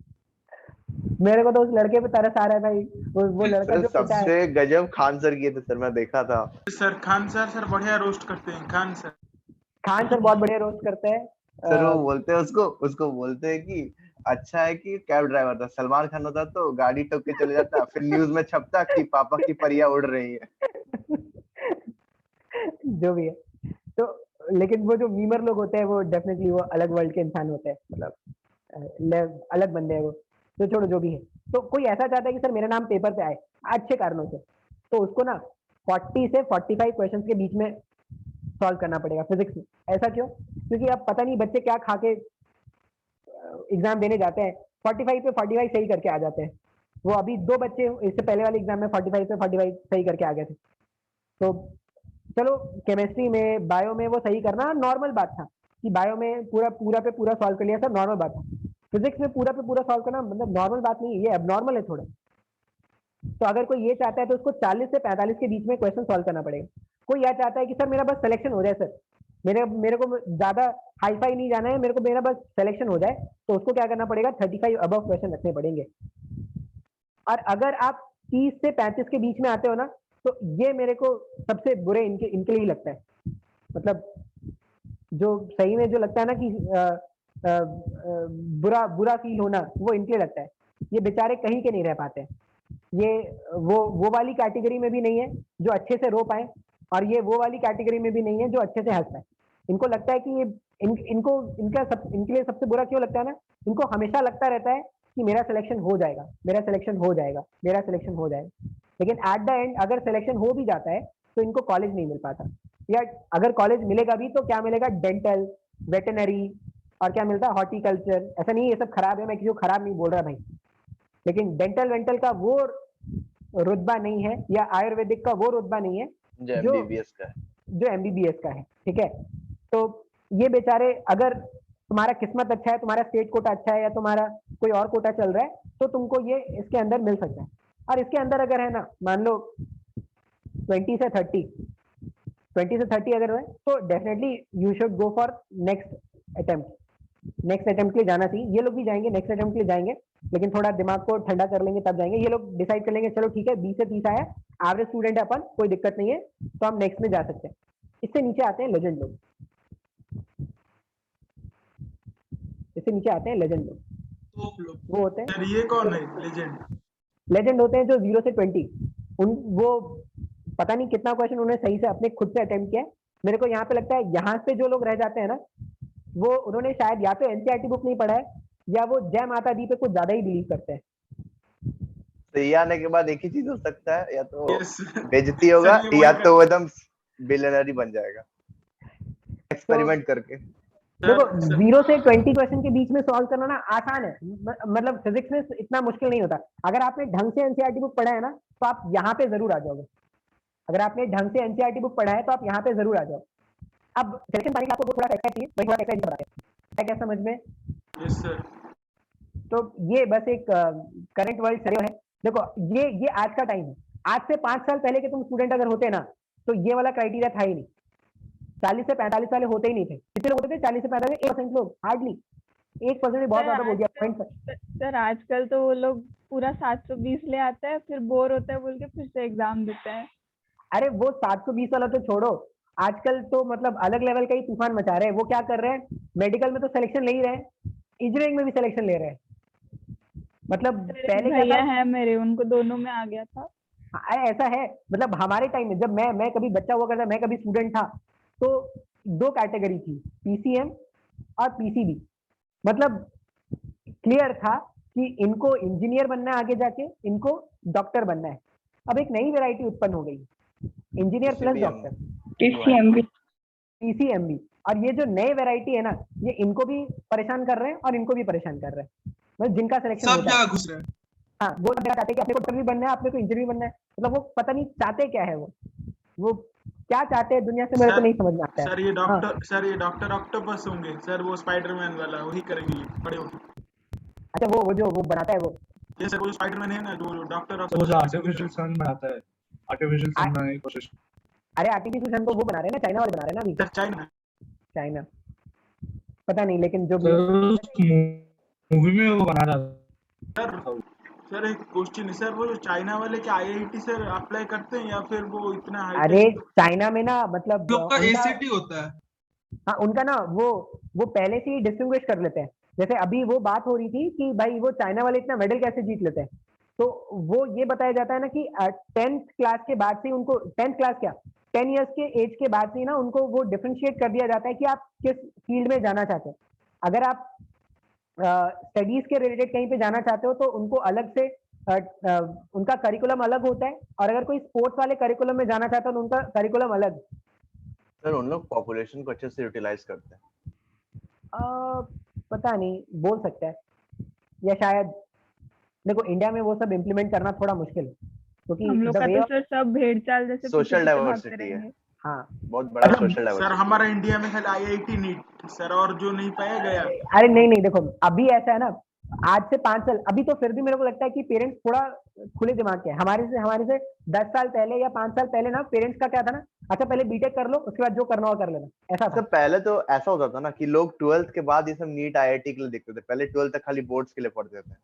A: मेरे को तो उस लड़के पे तरस आ रहा है भाई, वो लड़का जो
B: सबसे गजब खान सर किए थे सर, मैं देखा था।
D: सर खान सर बढ़िया रोस्ट करते हैं। खान सर
A: बहुत बढ़िया रोस्ट करते हैं
B: सर। वो बोलते हैं उसको बोलते हैं कि अच्छा है कि कैब ड्राइवर था, सलमान खान होता तो गाड़ी ठोक के चले जाता, फिर न्यूज में छपता कि पापा की परियां उड़ रही है।
A: जो भी है तो, लेकिन वो जो मीमर लोग होते हैं वो डेफिनेटली वो अलग वर्ल्ड के इंसान होते हैं, मतलब अलग बंदे हैं वो। तो छोड़ो जो भी है, तो कोई ऐसा चाहता है कि सर मेरा नाम पेपर पे आए अच्छे कारणों से, तो उसको ना 40 से 45 क्वेश्चंस के बीच में सॉल्व करना पड़ेगा फिजिक्स में। ऐसा क्यों? क्योंकि अब पता नहीं बच्चे क्या खा के एग्जाम देने जाते हैं, 45 पे 45 सही करके आ जाते हैं। वो अभी 2 बच्चे इससे पहले वाले एग्जाम में 45 पे 45 सही करके आ गए थे। तो चलो केमिस्ट्री में बायो में वो सही करना नॉर्मल बात था कि बायो में पूरा पे पूरा सॉल्व कर लिया सर, नॉर्मल बात था। फिजिक्स में पूरा पे पूरा सॉल्व करना मतलब नॉर्मल बात नहीं है, ये एबनॉर्मल है थोड़ा। तो अगर कोई ये चाहता है तो उसको 40 से 45 के बीच में क्वेश्चन सॉल्व करना पड़ेगा। कोई यह चाहता है कि सर मेरा बस सिलेक्शन हो जाए सर, मेरे को ज्यादा हाई फाई नहीं जाना है, मेरा बस सिलेक्शन हो जाए, तो उसको क्या करना पड़ेगा 35 अबव क्वेश्चन रखने पड़ेंगे। और अगर आप 30 से 35 के बीच में आते हो ना, तो ये मेरे को सबसे बुरे इनके लिए ही लगता है। मतलब जो सही में जो लगता है ना कि बुरा फील होना, वो इनके लिए लगता है। ये बेचारे कहीं के नहीं रह पाते हैं। ये वो वाली कैटेगरी में भी नहीं है जो अच्छे से रो पाए, और ये वो वाली कैटेगरी में भी नहीं है जो अच्छे से हंस पाए। इनको लगता है कि ये इनके लिए सबसे बुरा क्यों लगता है ना, इनको हमेशा लगता रहता है कि मेरा सिलेक्शन हो जाएगा, मेरा सिलेक्शन हो जाएगा, मेरा सिलेक्शन हो जाएगा। लेकिन एट द एंड अगर सिलेक्शन हो भी जाता है तो इनको कॉलेज नहीं मिल पाता, या अगर कॉलेज मिलेगा भी तो क्या मिलेगा? डेंटल, वेटनरी, और क्या मिलता है? हॉर्टिकल्चर। ऐसा नहीं ये सब खराब है, मैं किसी को खराब नहीं बोल रहा भाई, लेकिन डेंटल वेंटल का वो रुतबा नहीं है, या आयुर्वेदिक का वो रुतबा नहीं है
B: जो MBBS का है।
A: जो MBBS का है, ठीक है। तो ये बेचारे, अगर तुम्हारा किस्मत अच्छा है, तुम्हारा स्टेट कोटा अच्छा है या तुम्हारा कोई और कोटा चल रहा है, तो तुमको ये इसके अंदर मिल सकता है। और इसके अंदर अगर है ना, मान लो 20 से 30 अगर है, तो definitely you should go for next attempt के लिए जाना चाहिए। ये लोग भी जाएंगे, नेक्स्ट अटेम्प्ट के लिए जाएंगे, लेकिन थोड़ा दिमाग को ठंडा कर लेंगे तब जाएंगे। ये लोग डिसाइड कर लेंगे, चलो ठीक है 20 से 30 आया, एवरेज स्टूडेंट है अपन, कोई दिक्कत नहीं है, तो हम नेक्स्ट में जा सकते हैं। इससे नीचे आते हैं लेजेंड लोग, इससे नीचे आते हैं लेजेंड लोग।
D: टॉप लोग।
A: वो होते हैं,
D: सर ये कौन है लेजेंड?
A: लेजेंड होते हैं जो 0 से 20, वो पता नहीं कितना क्वेश्चन उन्होंने सही से अपने खुद से अटेम्प्ट किया है। मेरे को यहाँ पे लगता है यहाँ से जो लोग रह जाते हैं ना, वो उन्होंने शायद या तो NCERT बुक नहीं पढ़ा है, या वो जय माता दी पे कुछ ज्यादा ही बिलीव करते हैं।
B: सही आने के बाद एक ही चीज हो सकता है, या तो
D: Yes.
B: बेइज्जती होगा
D: सर, ये
B: या
D: वही
B: तो वो एकदम बिलियनर ही बन जाएगा एक्सपेरिमेंट करके।
A: देखो
D: सर,
A: 0 से 20 क्वेश्चन के बीच में सॉल्व करना ना आसान है, मतलब फिजिक्स में इतना मुश्किल नहीं होता। अगर आपने ढंग से NCERT बुक पढ़ा है ना, तो आप यहाँ पे जरूर आ जाओगे। अगर आपने ढंग से NCERT बुक पढ़ा है तो आप यहाँ पे जरूर आ जाओ। अब सिलेक्शन पाने के आपको थोड़ा एक्स्ट्रा चाहिए, वही थोड़ा एक्स्ट्रा बताते हैं, क्या समझ में?
D: yes, sir.
A: तो ये बस एक करंट वर्ल्ड सिनेरियो है। देखो ये आज का टाइम है। आज से 5 साल पहले के तुम स्टूडेंट अगर होते ना, तो ये वाला क्राइटेरिया था ही नहीं। 40 से 45 वाले होते ही नहीं थे। कितने लोग होते थे 40 से 45? 1% लोग, हार्डली 1%। बहुत ज्यादा बोल दिया पॉइंट।
F: सर आजकल तो वो लोग पूरा 720 ले आते हैं, फिर बोर होते हैं बोल के फिर से एग्जाम देते हैं।
A: अरे वो 720 वाला तो छोड़ो, आजकल तो मतलब अलग लेवल का ही तूफान मचा रहे हैं। वो क्या कर रहे हैं, मेडिकल में तो सिलेक्शन ले ही रहे हैं, इंजीनियरिंग में भी सिलेक्शन ले रहे हैं। मतलब पहले क्या
F: भैया
A: था,
F: है मेरे, उनको दोनों में आ गया था।
A: ऐसा है। मतलब हमारे टाइम में जब मैं कभी बच्चा हुआ करता, मैं कभी स्टूडेंट था, तो 2 कैटेगरी थी, PCM और PCB। मतलब क्लियर था कि इनको इंजीनियर बनना है, आगे जाके इनको डॉक्टर बनना है। अब एक नई वैरायटी उत्पन्न हो गई, इंजीनियर प्लस डॉक्टर, PCMB। और ये जो नए वैरायटी है ना, ये इनको भी परेशान कर रहे हैं और इनको भी परेशान कर रहे हैं। मतलब जिनका सिलेक्शन
G: सब
A: होता है,
G: जगह घुस रहे हैं।
A: हाँ, वो सब चाहते हैं कि अपने को डॉक्टर भी बनना है, अपने को इंजीनियर भी बनना है। मतलब वो पता नहीं चाहते क्या है, वो क्या चाहते हैं दुनिया से, मेरे को नहीं समझ में आता है।
D: सर ये
A: हाँ।
D: डॉक्टर ऑक्टोपस होंगे सर, वो स्पाइडरमैन वाला वही करेंगे ये बड़े होके।
A: अच्छा, वो जो वो बनाता है वो,
D: ये सर वो जो स्पाइडरमैन है ना, जो डॉक्टर
H: तो वो जो आर्टिफिशियल सन बनाता है, आर्टिफिशियल सन बनाने की कोशिश।
A: अरे आर्टिफिशियल सन तो वो बना रहे हैं ना, चाइना वाले बना रहे हैं ना अभी।
D: सर चाइना
A: चाइना पता नहीं, लेकिन जो भी
H: मूवी में वो बना रहा
D: सर। सर एक क्वेश्चन है सर, वो जो चाइना वाले के IIT सर अप्लाई करते हैं या फिर वो इतना
A: अरे चाइना में ना, मतलब
G: लोग का
A: उनका,
G: ACT होता है।
A: हाँ उनका ना वो पहले से ही डिस्टिंग्विश कर लेते हैं। जैसे अभी वो बात हो रही थी कि भाई वो चाइना वाले इतना मेडल कैसे जीत लेते हैं, तो वो ये बताया जाता है ना कि 10th क्लास के बाद से उनको, 10th क्लास क्या 10 इयर्स के एज के बाद से ना उनको वो डिफरेंशिएट कर दिया जाता है कि आप किस फील्ड में जाना चाहते हैं। अगर आप स्टडीज के रिलेटेड कहीं पे जाना चाहते हो तो उनको अलग से उनका करिकुलम अलग होता है, और अगर कोई स्पोर्ट्स वाले करिकुलम में जाना चाहता है तो उनका करिकुलम अलग।
B: सर उन लोग पॉपुलेशन को अच्छे से यूटिलाइज करते हैं।
A: पता नहीं, बोल सकता है, या शायद देखो इंडिया में वो सब इम्प्लीमेंट करना थोड़ा मुश्किल है, क्योंकि
F: हम लोग का तो सर सब भेड़ चाल जैसे
B: Social
F: पीछे भागते
B: diversity है।
F: रहेंगे।
A: हाँ,
B: बहुत बड़ा सोशल
D: सर
B: डाइवर्सिटी।
D: हमारा इंडिया में खाली IIT नीट सर, और जो नहीं पाया गया।
A: अरे नहीं, देखो अभी ऐसा है ना, आज से 5 साल, अभी तो फिर भी मेरे को लगता है कि पेरेंट्स थोड़ा खुले दिमाग के हैं। हमारे से 10 साल पहले या 5 साल पहले ना, पेरेंट्स का क्या था ना, अच्छा पहले बीटेक कर लो, उसके बाद जो करना हो कर लेना, ऐसा था।
B: सर पहले तो ऐसा होता था ना कि लोग 12th के बाद ये सब नीट IIT के लिए देखते थे, पहले 12th तक खाली बोर्ड्स के लिए पढ़ते थे।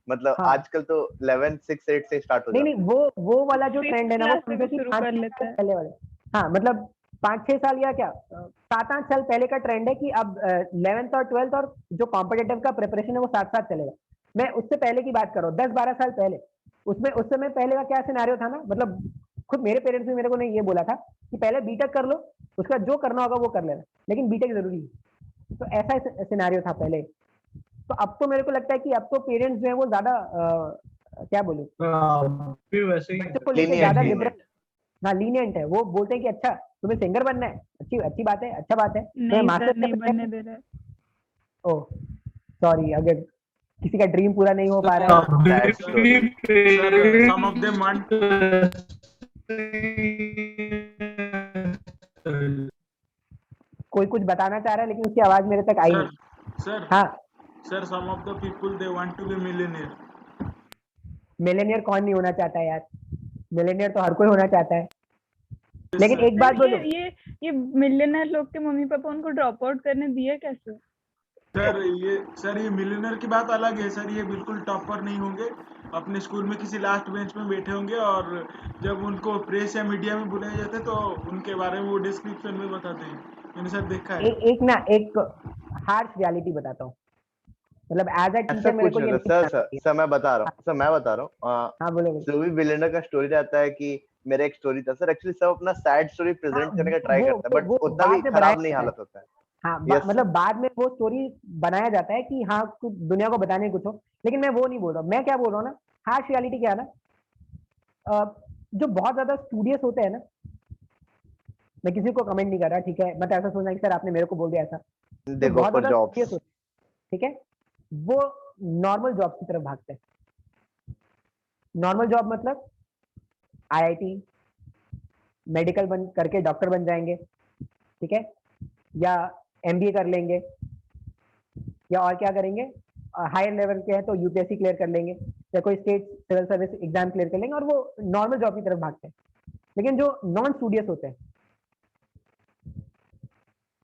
B: मतलब
A: हाँ।
B: आजकल तो 11 6 8 से स्टार्ट हो जाता है।
A: नहीं, वो वाला जो
F: Fifth
A: ट्रेंड है ना, वो
F: class से
A: समझो कि
F: शुरू
A: 5
F: कर
A: साल
F: लेते हैं।
A: पहले वाले, हाँ मतलब 5-6 साल या क्या 7-8 साल पहले का ट्रेंड है कि अब 11th और 12th और जो कॉम्पिटिटिव का प्रिपरेशन है वो साथ साथ चलेगा। मैं उससे पहले की बात कर रहा हूँ, 10-12 साल पहले। उसमें उस समय पहले का क्या सिनेरियो था ना, मतलब खुद मेरे पेरेंट्स भी मेरे को नहीं ये बोला था कि पहले बीटेक कर लो, उसका जो करना होगा वो कर लेना, लेकिन बीटेक जरूरी है। तो ऐसा सिनेरियो था पहले। तो अब तो मेरे को लगता है कि अब तो पेरेंट्स जो है वो ज्यादा क्या बोलूं,
H: फिर वैसे ही
A: बच्चों को लेके ज्यादा लिबरल, हाँ लीनियंट है। वो बोलते हैं कि अच्छा तुम्हें सिंगर बनना है, अच्छी बात है, अच्छा बात है।
F: नहीं सर, नहीं बनने दे रहे।
A: ओह सॉरी, अगर किसी का ड्रीम पूरा नहीं हो पा रहा है।
D: सम ऑफ देम वांट
A: कोई कुछ बताना चाह रहा है लेकिन उसकी आवाज मेरे तक आई
D: सर
A: नहीं।
D: सर
A: हाँ,
D: sir some of the people they want to be millionaire.
A: Millionaire कौन नहीं होना चाहता है यार? मिलेनियर तो हर कोई होना चाहता है। लेकिन
D: सर
A: एक बात बोलो,
F: ये मिलियनर लोग के मम्मी पापा उनको ड्रॉप आउट करने दिए कैसे?
D: सर ये मिलियनर की बात अलग है सर, ये बिल्कुल टॉपर नहीं होंगे, अपने स्कूल में किसी लास्ट बेंच में बैठे होंगे और जब उनको प्रेस या मीडिया में बुलाया जाता है तो उनके बारे में वो डिस्क्रिप्शन में बताते हैं, मैंने सर देखा है।
A: एक हार्श रियलिटी बताता हूँ, मतलब एज अ
B: ऐसा
A: टीचर मेरे
B: कुछ
A: को
B: नहीं
A: ये
B: होता
A: नहीं
B: सर।
A: करना चाहिए।
B: सर मैं बता रहा हूँ,
A: हाँ बोलो बोलो।
B: जो भी बिलियनर का स्टोरी रहता है कि मेरा एक स्टोरी था सर, एक्चुअली सब अपना सैड स्टोरी प्रेजेंट करने का ट्राई करता है, बट उतना भी
A: बाद में
B: खराब
A: बनाया
B: नहीं
A: जाता है।
B: हालत होता है।
A: हाँ
B: Yes,
A: मतलब
B: sir.
A: बाद में वो स्टोरी बनाया जाता है कि हाँ कुछ दुनिया को बताने कुछ हो, लेकिन मैं वो नहीं बोल रहा हूँ। मैं क्या बोल रहा हूँ ना, हार्श रियलिटी क्या है ना, जो बहुत ज्यादा स्टूडियस होते हैं ना, मैं किसी को कमेंट नहीं कर रहा, ठीक है, मतलब ऐसा सोचना कि सर आपने मेरे को बोल दिया ऐसा, जो
B: They go
A: बहुत
B: for
A: ज्यादा
B: jobs.
A: स्टूडियस होते हैं, ठीक है, वो नॉर्मल जॉब की तरफ भागते हैं। नॉर्मल जॉब मतलब आईआईटी, मेडिकल बन करके डॉक्टर बन जाएंगे, ठीक है, या एमबीए कर लेंगे, या और क्या करेंगे, हायर लेवल के हैं तो यूपीएससी क्लियर कर लेंगे या कोई state civil service exam clear कर लेंगे और वो नॉर्मल जॉब की तरफ भागते हैं। लेकिन जो नॉन स्टूडियस होते हैं,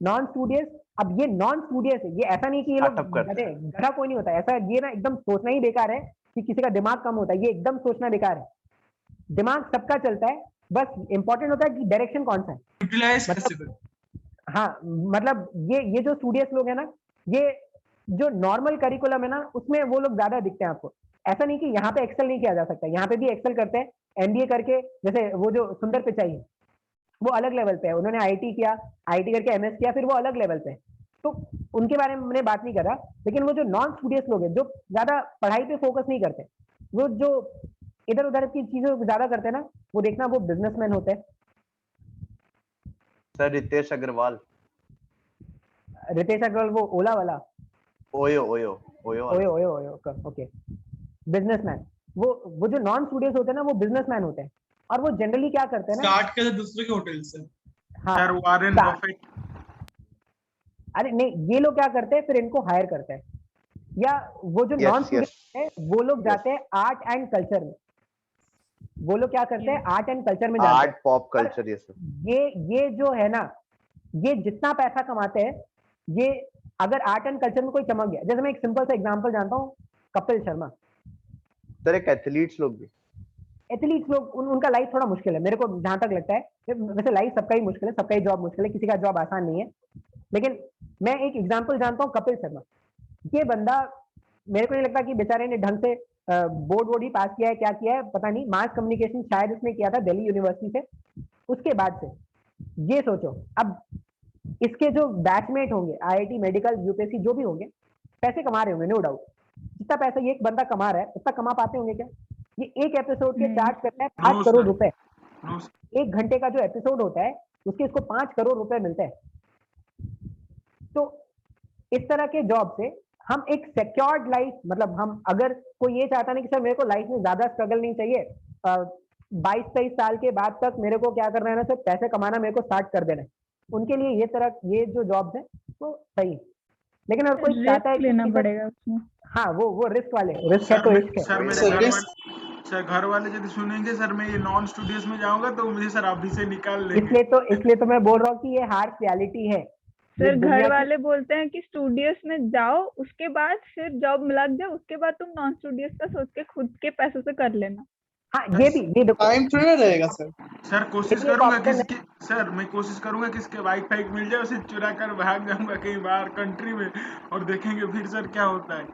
A: नॉन स्टूडियस, अब ये नॉन स्टूडियस है, ये ऐसा नहीं कि ये लोग
B: Startup करते हैं।
A: गधा कोई नहीं होता है, ऐसा ये ना एकदम सोचना ही बेकार है कि किसी का दिमाग कम होता है, ये एकदम सोचना बेकार है। दिमाग सबका चलता है, बस इंपॉर्टेंट होता है कि डायरेक्शन कौन सा है।
G: यूटिलाइज
A: मतलब-
G: कैसे करें?
A: हाँ मतलब ये जो स्टूडियस लोग हैं ना, ये जो नॉर्मल करिकुलम है ना उसमें वो लोग ज्यादा दिखते हैं आपको। ऐसा नहीं कि यहाँ पे एक्सेल नहीं किया जा सकता, यहाँ पे भी एक्सेल करते हैं। एमबीए करके जैसे वो जो सुंदर पिचाई है वो अलग लेवल पे है, उन्होंने आईटी किया, आईटी करके एमएस किया, फिर वो अलग लेवल पे है, तो उनके बारे में मैंने बात नहीं कर रहा। लेकिन वो जो नॉन स्टूडियस लोग हैं, जो ज्यादा पढ़ाई पे फोकस नहीं करते, वो जो इधर उधर की चीजों को ज्यादा करते हैं ना, वो देखना वो बिजनेसमैन होते हैं।
B: सर रितेश अग्रवाल,
A: रितेश अग्रवाल वो ओला वाला,
B: ओयो ओयो ओयो वाला।
A: OYO OYO OYO okay, businessman, वो जो नॉन स्टूडियस होते हैं ना वो बिजनेसमैन होते हैं, और वो जनरली क्या करते हैं ना,
G: स्टार्ट करे दूसरे के होटल से।
A: हाँ
D: सर वारेन
A: start-
D: बफेट।
A: अरे नहीं, ये लोग क्या करते हैं, फिर इनको हायर करते हैं, या वो जो
B: Yes,
A: नॉन
B: yes.
A: स्टूडेंट है वो लोग जाते हैं आर्ट एंड कल्चर में, वो लोग क्या करते हैं आर्ट एंड कल्चर में जाते
B: आर्ट पॉप कल्चर, ये सब।
A: हैं। ये जो है ना, ये जितना पैसा कमाते हैं, ये अगर आर्ट एंड कल्चर में कोई चमक गया, जैसे मैं एक सिंपल सा एग्जांपल जानता हूँ, कपिल शर्मा।
B: सर एक एथलीट्स लोग भी।
A: एथलीट्स लोग उनका लाइफ थोड़ा मुश्किल है, मेरे को जहां तक लगता है। वैसे लाइफ सबका ही मुश्किल है, सबका ही जॉब मुश्किल है, किसी का जॉब आसान नहीं है। लेकिन मैं एक एग्जांपल जानता हूँ, कपिल शर्मा। ये बंदा, मेरे को नहीं लगता कि बेचारे ने ढंग से बोर्ड वोर्ड ही पास किया है, क्या किया है पता नहीं, मास कम्युनिकेशन शायद उसने किया था दिल्ली यूनिवर्सिटी से। उसके बाद से ये सोचो, अब इसके जो बैचमेट होंगे, आईआईटी, मेडिकल, यूपीएससी जो भी होंगे, पैसे कमा रहे होंगे नो डाउट। जितना पैसा ये एक बंदा कमा रहा है उतना कमा पाते होंगे क्या? ये एक एपिसोड के चार्ज करता है 5
D: No,
A: करोड़
D: sir.
A: रुपए।
D: नो
A: 1 घंटे का जो एपिसोड होता है उसके इसको 5 करोड़ रुपए मिलते हैं। तो इस तरह के जॉब से हम एक सिक्योर्ड लाइफ, मतलब हम, अगर कोई ये चाहता नहीं कि सर मेरे को लाइफ में ज्यादा स्ट्रगल नहीं चाहिए, 22-23 साल के बाद तक मेरे को क्या करना है ना, सिर्फ पैसे कमाना मेरे को स्टार्ट कर देना है, उनके लिए ये जो जॉब्स है वो सही है। लेकिन अगर कोई चाहता है
F: रिस्क लेना
A: कि
F: पड़ेगा उसमें।
A: हाँ, वो रिस्क वाले, रिस्क है तो इश्क है।
D: सर मेरे
G: Sir,
D: घर
G: yes.
D: वाले, सर घर वाले यदि सुनेंगे सर मैं ये नॉन स्टूडियोज में जाऊंगा तो मुझे सर अभी से निकाल लेंगे।
A: इसलिए तो मैं बोल रहा हूँ कि ये हार्श रियलिटी है। ये
F: सर
A: दुनिया
F: घर
A: की-
F: वाले बोलते हैं कि स्टूडियोस में जाओ, उसके बाद फिर जॉब लग जाए, उसके बाद तुम नॉन स्टूडियोस का सोच के खुद के पैसों से कर लेना।
A: हाँ, ये देखो,
G: टाइम थोड़ा रहेगा सर।
D: सर कोशिश
A: ये
D: करूंगा
A: option है।
D: किसकी, सर मैं कोशिश करूंगा किसके वाईफाई मिल जाए उसे चुरा कर भाग जाऊंगा कहीं बाहर कंट्री में और देखेंगे फिर सर क्या होता है।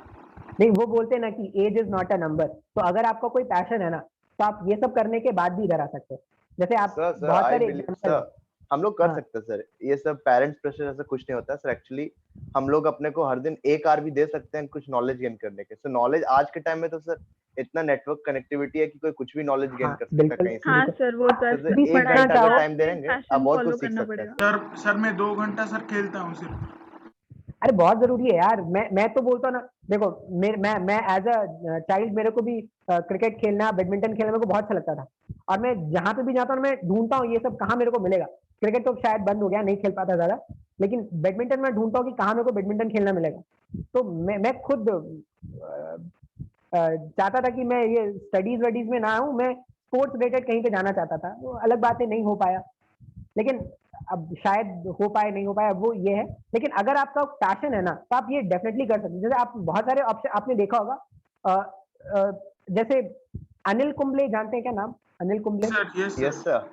A: नहीं, वो बोलते हैं ना कि age is not a number. तो अगर आपका कोई पैशन है ना, तो आप ये सब करने के बाद भी इधर आ सकते हो। जैसे आप
B: सर
A: बहुत
B: आई
A: सारे
B: बिलीव
A: एग्जांपल,
B: सर हम लोग कर
A: हाँ।
B: सकते हैं सर, ये सब पेरेंट्स प्रेशर ऐसा कुछ नहीं होता सर। एक्चुअली हम लोग अपने को हर दिन 1 आवर भी दे सकते हैं कुछ नॉलेज गेन करने के। सो नॉलेज आज के टाइम में तो सर इतना नेटवर्क कनेक्टिविटी है कि कोई कुछ भी नॉलेज गेन
A: हाँ,
B: कर सकता है
A: बिल्कुल।
B: कहीं से।
F: हाँ सर, वो तो
B: तो
A: भी
B: 1
A: पढ़ना
B: घंटा
A: चाहो,
B: अगर टाइम दे देंगे आप बहुत कुछ सीख
F: करना
B: सकते हैं
F: पड़ेगा।
B: सर।
D: सर मैं 2 घंटा सर खेलता हूँ सिर्फ।
A: अरे बहुत जरूरी है यार। मैं तो बोलता हूँ ना, देखो मैं एज अ चाइल्ड मेरे को भी क्रिकेट खेलना, बैडमिंटन खेलना मेरे को बहुत अच्छा लगता था। और मैं जहाँ पे भी जाता हूँ मैं ढूंढता हूँ ये सब कहाँ मेरे को मिलेगा। क्रिकेट तो शायद बंद हो गया, नहीं खेल पाता ज्यादा, लेकिन बैडमिंटन में ढूंढता हूँ कि कहाँ मेरे को बैडमिंटन खेलना मिलेगा। तो मैं खुद चाहता था कि मैं ये स्टडीज वडीज में ना हूँ, मैं स्पोर्ट्स रिलेटेड कहीं पे जाना चाहता था। वो अलग बात है, नहीं हो पाया, लेकिन अब शायद हो पाए, नहीं हो पाया, वो ये है। लेकिन अगर आपका पैशन है ना तो आप ये डेफिनेटली कर सकते हैं। जैसे आप बहुत सारे ऑप्शन आपने देखा होगा, जैसे अनिल कुंबले, जानते हैं क्या नाम? Anil Kumble,
D: sir yes
B: yes
D: sir
B: sir,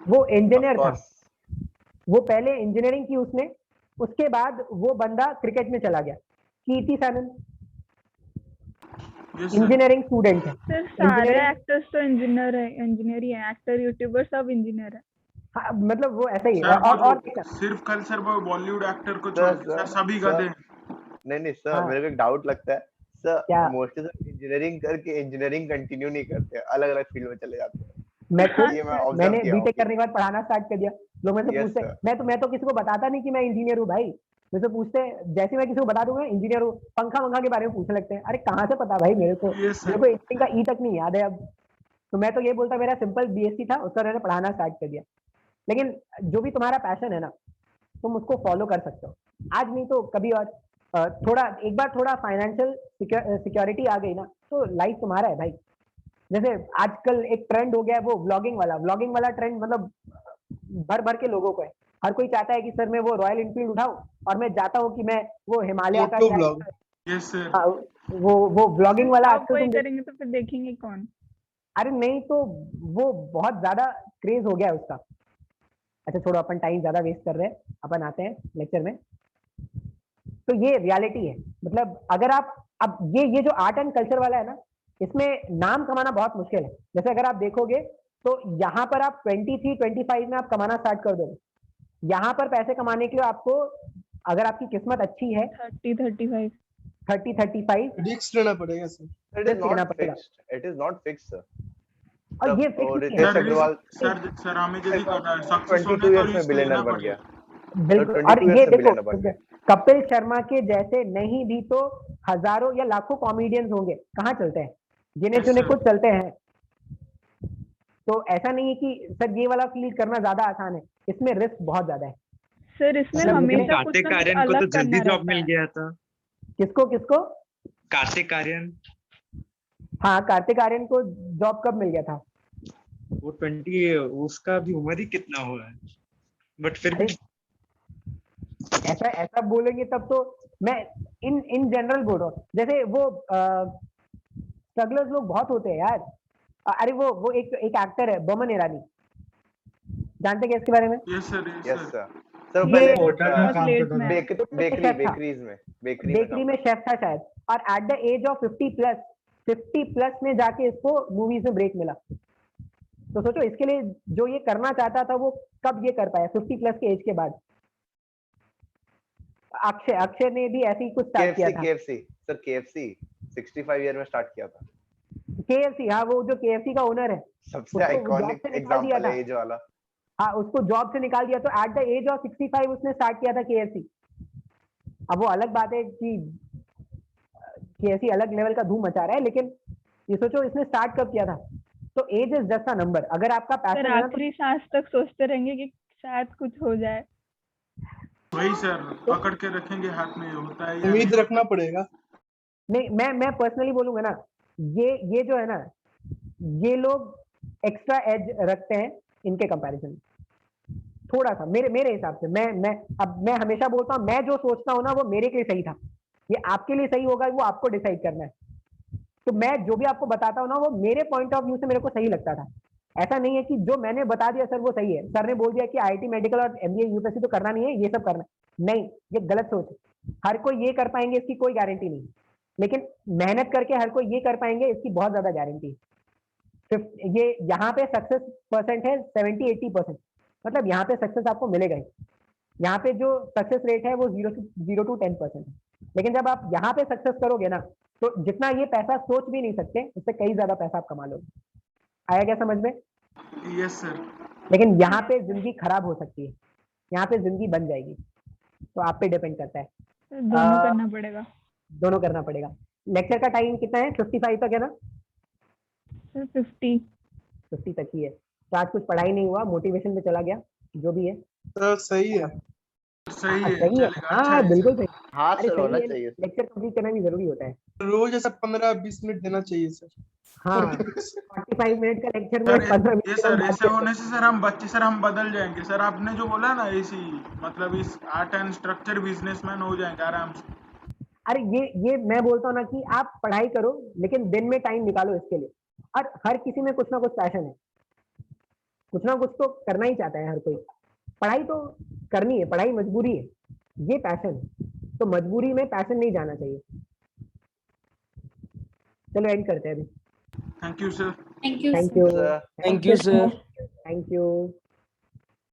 A: वो
B: ऑफ
A: इंजीनियर था।
B: कोर्स।
A: वो पहले इंजीनियरिंग की उसने, उसके बाद वो बंदा क्रिकेट में चला गया। Kriti Sanon
D: yes sir
A: engineering student है।
F: सर सारे
A: इंजीनियरिंग,
F: एक्टर्स तो इंजीनियर ही है, एक्टर यूट्यूबर सब इंजीनियर है।
A: हाँ, मतलब वो ऐसा ही है।
D: सर
A: और
D: वो सिर्फ कल सर वो बॉलीवुड एक्टर को छोड़
B: सर
D: के सर
B: सर
D: सभी
B: सर
D: गधे हैं।
B: नहीं सर,
A: हाँ,
B: मेरे को एक डाउट लगता है सर।
A: क्या?
B: मोस्टली सर इंजीनियरिंग करके इंजीनियरिंग कंटिन्यू नहीं करते, अलग अलग फील्ड में चले जाते हैं।
A: मैं खुद,
F: हाँ
B: ये मैं
F: सर,
B: ऑब्जर्व
A: मैंने
B: किया हूँ
A: बीटेक
B: कि
A: करने के बाद पढ़ाना स्टार्ट कर दिया। लोग मेरे से
B: यस
A: पूछते,
B: सर।
A: मैं तो किसी को बताता नहीं कि मैं इंजीनियर हूँ भाई। मेरे से पूछते, जैसे ही मैं किसी को बता दूंगा इंजीनियर हूँ, पंखा वंखा के बारे में पूछने लगते हैं। अरे कहाँ से पता भाई मेरे को?
D: यस
A: मेरे
D: सर
A: को इंजीनियरिंग का ई तक नहीं याद है अब। तो मैं तो ये बोलता, मेरा सिंपल बीएससी था, उसका मैंने पढ़ाना स्टार्ट कर दिया। लेकिन जो भी तुम्हारा पैशन है ना, तुम उसको फॉलो कर सकते हो, आज नहीं तो कभी और। थोड़ा एक बार थोड़ा फाइनेंशियल सिक्योरिटी आ गई ना, तो लाइफ तुम्हारा है भाई। जैसे आजकल एक ट्रेंड हो गया है वो व्लॉगिंग वाला ट्रेंड, मतलब भर भर के लोगों को है। हर कोई चाहता है कि सर मैं वो रॉयल एनफील्ड उठाऊं और मैं जाता हूँ कि मैं वो हिमालय का
G: मोटो
A: क्या,
G: ब्लॉग।
D: यस सर
A: हाँ, वो ब्लॉगिंग वाला
F: जॉब
A: आजकल
F: वही
A: तुम देख।
F: करेंगे तो फिर देखेंगे कौन?
A: अरे नहीं तो वो बहुत ज्यादा क्रेज हो गया है उसका। अच्छा छोड़ो, अपन टाइम ज्यादा वेस्ट कर रहे हैं, अपन आते हैं लेक्चर में। तो ये रियलिटी है। मतलब अगर आप, अब ये जो आर्ट एंड कल्चर वाला है ना, इसमें नाम कमाना बहुत मुश्किल है। जैसे अगर आप देखोगे तो यहाँ पर आप 23-25 में आप कमाना स्टार्ट कर दोगे। यहाँ पर पैसे कमाने के लिए आपको, अगर आपकी किस्मत अच्छी है,
F: 30-35।
A: 30-35
G: रिस्क लेना पड़ेगा सर।
B: इट इज
A: रिस्क लेना
B: नॉट
A: पड़ेगा।
B: Fixed, it is not fixed sir.
A: और ये
B: तब
A: फिक्स
B: और
A: नहीं है।
B: रितेश
D: सर
B: अग्रवाल
D: सर हमें यदि करना है सक्सेस
B: 22
D: होने तो
B: इयर्स में
D: रिस्क
B: बिलियनर
D: लेना
B: बन गया।
D: पड़ेगा।
A: बिल्कुल। और
B: 22
A: ये
B: इयर्स में
A: देखो,
B: बिलियनर बन गया।
A: कपिल शर्मा के जैसे नहीं भी तो हजारों या लाखों कॉमेडियंस होंगे, कहाँ चलते हैं, गिने
D: यस
A: चुने
D: सर
A: कुछ चलते हैं। तो ऐसा नहीं है कि सर ये वाला फील्ड करना ज्यादा आसान है, इसमें रिस्क बहुत ज्यादा है।
F: सर इसमें
A: मतलब
F: हमेशा कुछ
E: कार्तिक
F: ना कुछ
E: आर्यन को तो
F: अलग
E: जल्दी
F: करना
E: जॉब
F: रहता
E: मिल
F: है।
E: गया था।
A: किसको किसको?
E: कार्तिक आर्यन,
A: हाँ, कार्तिक आर्यन को जॉब कब मिल गया था?
E: वो 20, उसका भी उम्र ही कितना हुआ है, बट फिर
A: अरे
E: भी।
A: ऐसा ऐसा बोलेंगे तब तो मैं इन जनरल बोल रहा हूँ। जैसे वो स्ट्रगलर्स लोग बहुत होते हैं यार। अरे वो एक एक्टर है, बमन ईरानी, जानते क्या इसके बारे में?
D: Yes sir
B: yes sir. Sir
A: ये
B: पहले
H: होटल में
F: बहुत
H: काम
F: लेट
H: करता
F: में
H: था।
F: है।
B: बेकरी
A: शेफ था,
B: बेकरीज में बेकरी
A: बेकरी में शेफ था शायद। और at the age of 50 plus में जाके इसको मूवीज में ब्रेक मिला। तो सोचो इसके लिए जो ये करना चाहता था वो कब ये कर पाया, 50 प्लस के एज के बाद। अक्षय अक्षय ने भी ऐसे ही कुछ स्टार्ट किया था।
B: केएफसी सर, केएफसी 65 ईयर में स्टार्ट किया था।
A: केएफसी, हाँ, वो जो केएफसी का ओनर है
B: सबसे
A: उसको जॉब
B: आइकॉनिक
A: से निकाल दिया
B: एग्जांपल
A: था।
B: है एज वाला।
A: हाँ, उसको जॉब से निकाल दिया। तो एट द एज ऑफ 65 उसने स्टार्ट किया था केएफसी। अब वो अलग बात है कि केएफसी अलग लेवल का धूम मचा रहा है, लेकिन ये सोचो इसने स्टार्ट कब किया था। तो age is just a number. अगर आपका
F: सर
A: पैशन है ना तो
F: आखिरी सांस तक सोचते रहेंगे कि शायद कुछ हो जाए।
D: वही सर पकड़ के रखेंगे हाथ में, होता है या
G: उम्मीद
D: नहीं
G: रखना पड़ेगा।
A: नहीं, मैं पर्सनली बोलूंगा ना, ये जो है ना, ये लोग एक्स्ट्रा एज रखते हैं इनके कंपैरिजन में, थोड़ा सा। मेरे हिसाब से, मैं हमेशा बोलता हूँ, मैं जो सोचता हूँ ना वो मेरे के लिए सही था, ये आपके लिए सही होगा वो आपको डिसाइड करना है। तो मैं जो भी आपको बताता हूँ ना वो मेरे पॉइंट ऑफ व्यू से मेरे को सही लगता था। ऐसा नहीं है कि जो मैंने बता दिया सर वो सही है, सर ने बोल दिया कि आईआईटी मेडिकल और एमबीए यूपीएससी तो करना नहीं है, ये सब करना है। नहीं, ये गलत सोच है। हर कोई ये कर पाएंगे इसकी कोई गारंटी नहीं, लेकिन मेहनत करके हर कोई ये कर पाएंगे इसकी बहुत ज्यादा गारंटी है। ये यहाँ पे सक्सेस परसेंट है 70-80%, मतलब यहाँ पे सक्सेस आपको मिलेगा ही। यहाँ पे जो सक्सेस रेट है वो 0 to 10% है। लेकिन जब आप यहाँ पे सक्सेस करोगे ना, तो जितना ये पैसा सोच भी नहीं सकते उससे कई ज्यादा पैसा आप कमा लोगे। आया क्या समझ में?
D: यस सर
A: लेकिन यहाँ पे जिंदगी खराब हो सकती है, यहाँ पे जिंदगी बन जाएगी। तो आप पे डिपेंड करता है।
F: दोनों करना पड़ेगा
A: दोनों करना पड़ेगा। लेक्चर का टाइम कितना है? 55 तक है ना?
F: सर 50
A: 50 तक ही है। तो आज कुछ पढ़ाई नहीं हुआ, मोटिवेशन पे चला गया, जो भी है।
G: सर सही है।
D: सही
A: हाँ,
D: है,
A: सही है।
D: चलेगा,
A: हाँ
D: अच्छा
A: हाँ,
D: है
A: बिल्कुल
D: सर।
A: सही।
B: हाँ
A: अरे
B: सर,
A: सही
B: होना
A: है,
B: चाहिए।
A: लेक्चर कंप्लीट करना भी जरूरी होता है।
G: रोज ऐसा 15-20 मिनट देना चाहिए सर।
A: हाँ 45 मिनट का लेक्चर में
D: सर
A: 15
D: ये
A: मिनट
D: सर
A: बात
D: ऐसे
A: करते
D: होने से सर हम बच्चे सर हम बदल जाएंगे सर। आपने जो बोला ना इसी मतलब इस आर्ट एंड स्ट्रक्चर बिजनेसमैन हो जाएंगे आराम से।
A: अरे ये मैं बोलता हूँ ना कि आप पढ़ाई करो, लेकिन दिन में टाइम निकालो इसके लिए। और हर किसी में कुछ ना कुछ पैशन है, कुछ ना कुछ तो करना ही चाहता है हर कोई। पढ़ाई तो करनी है, पढ़ाई मजबूरी है, ये पैशन है। तो मजबूरी में पैशन नहीं जाना चाहिए। चलो एंड करते हैं अभी।
D: Thank you sir.
C: Thank you
A: thank
C: sir.
A: You.
B: Sir
I: Thank you, sir.
A: Thank you.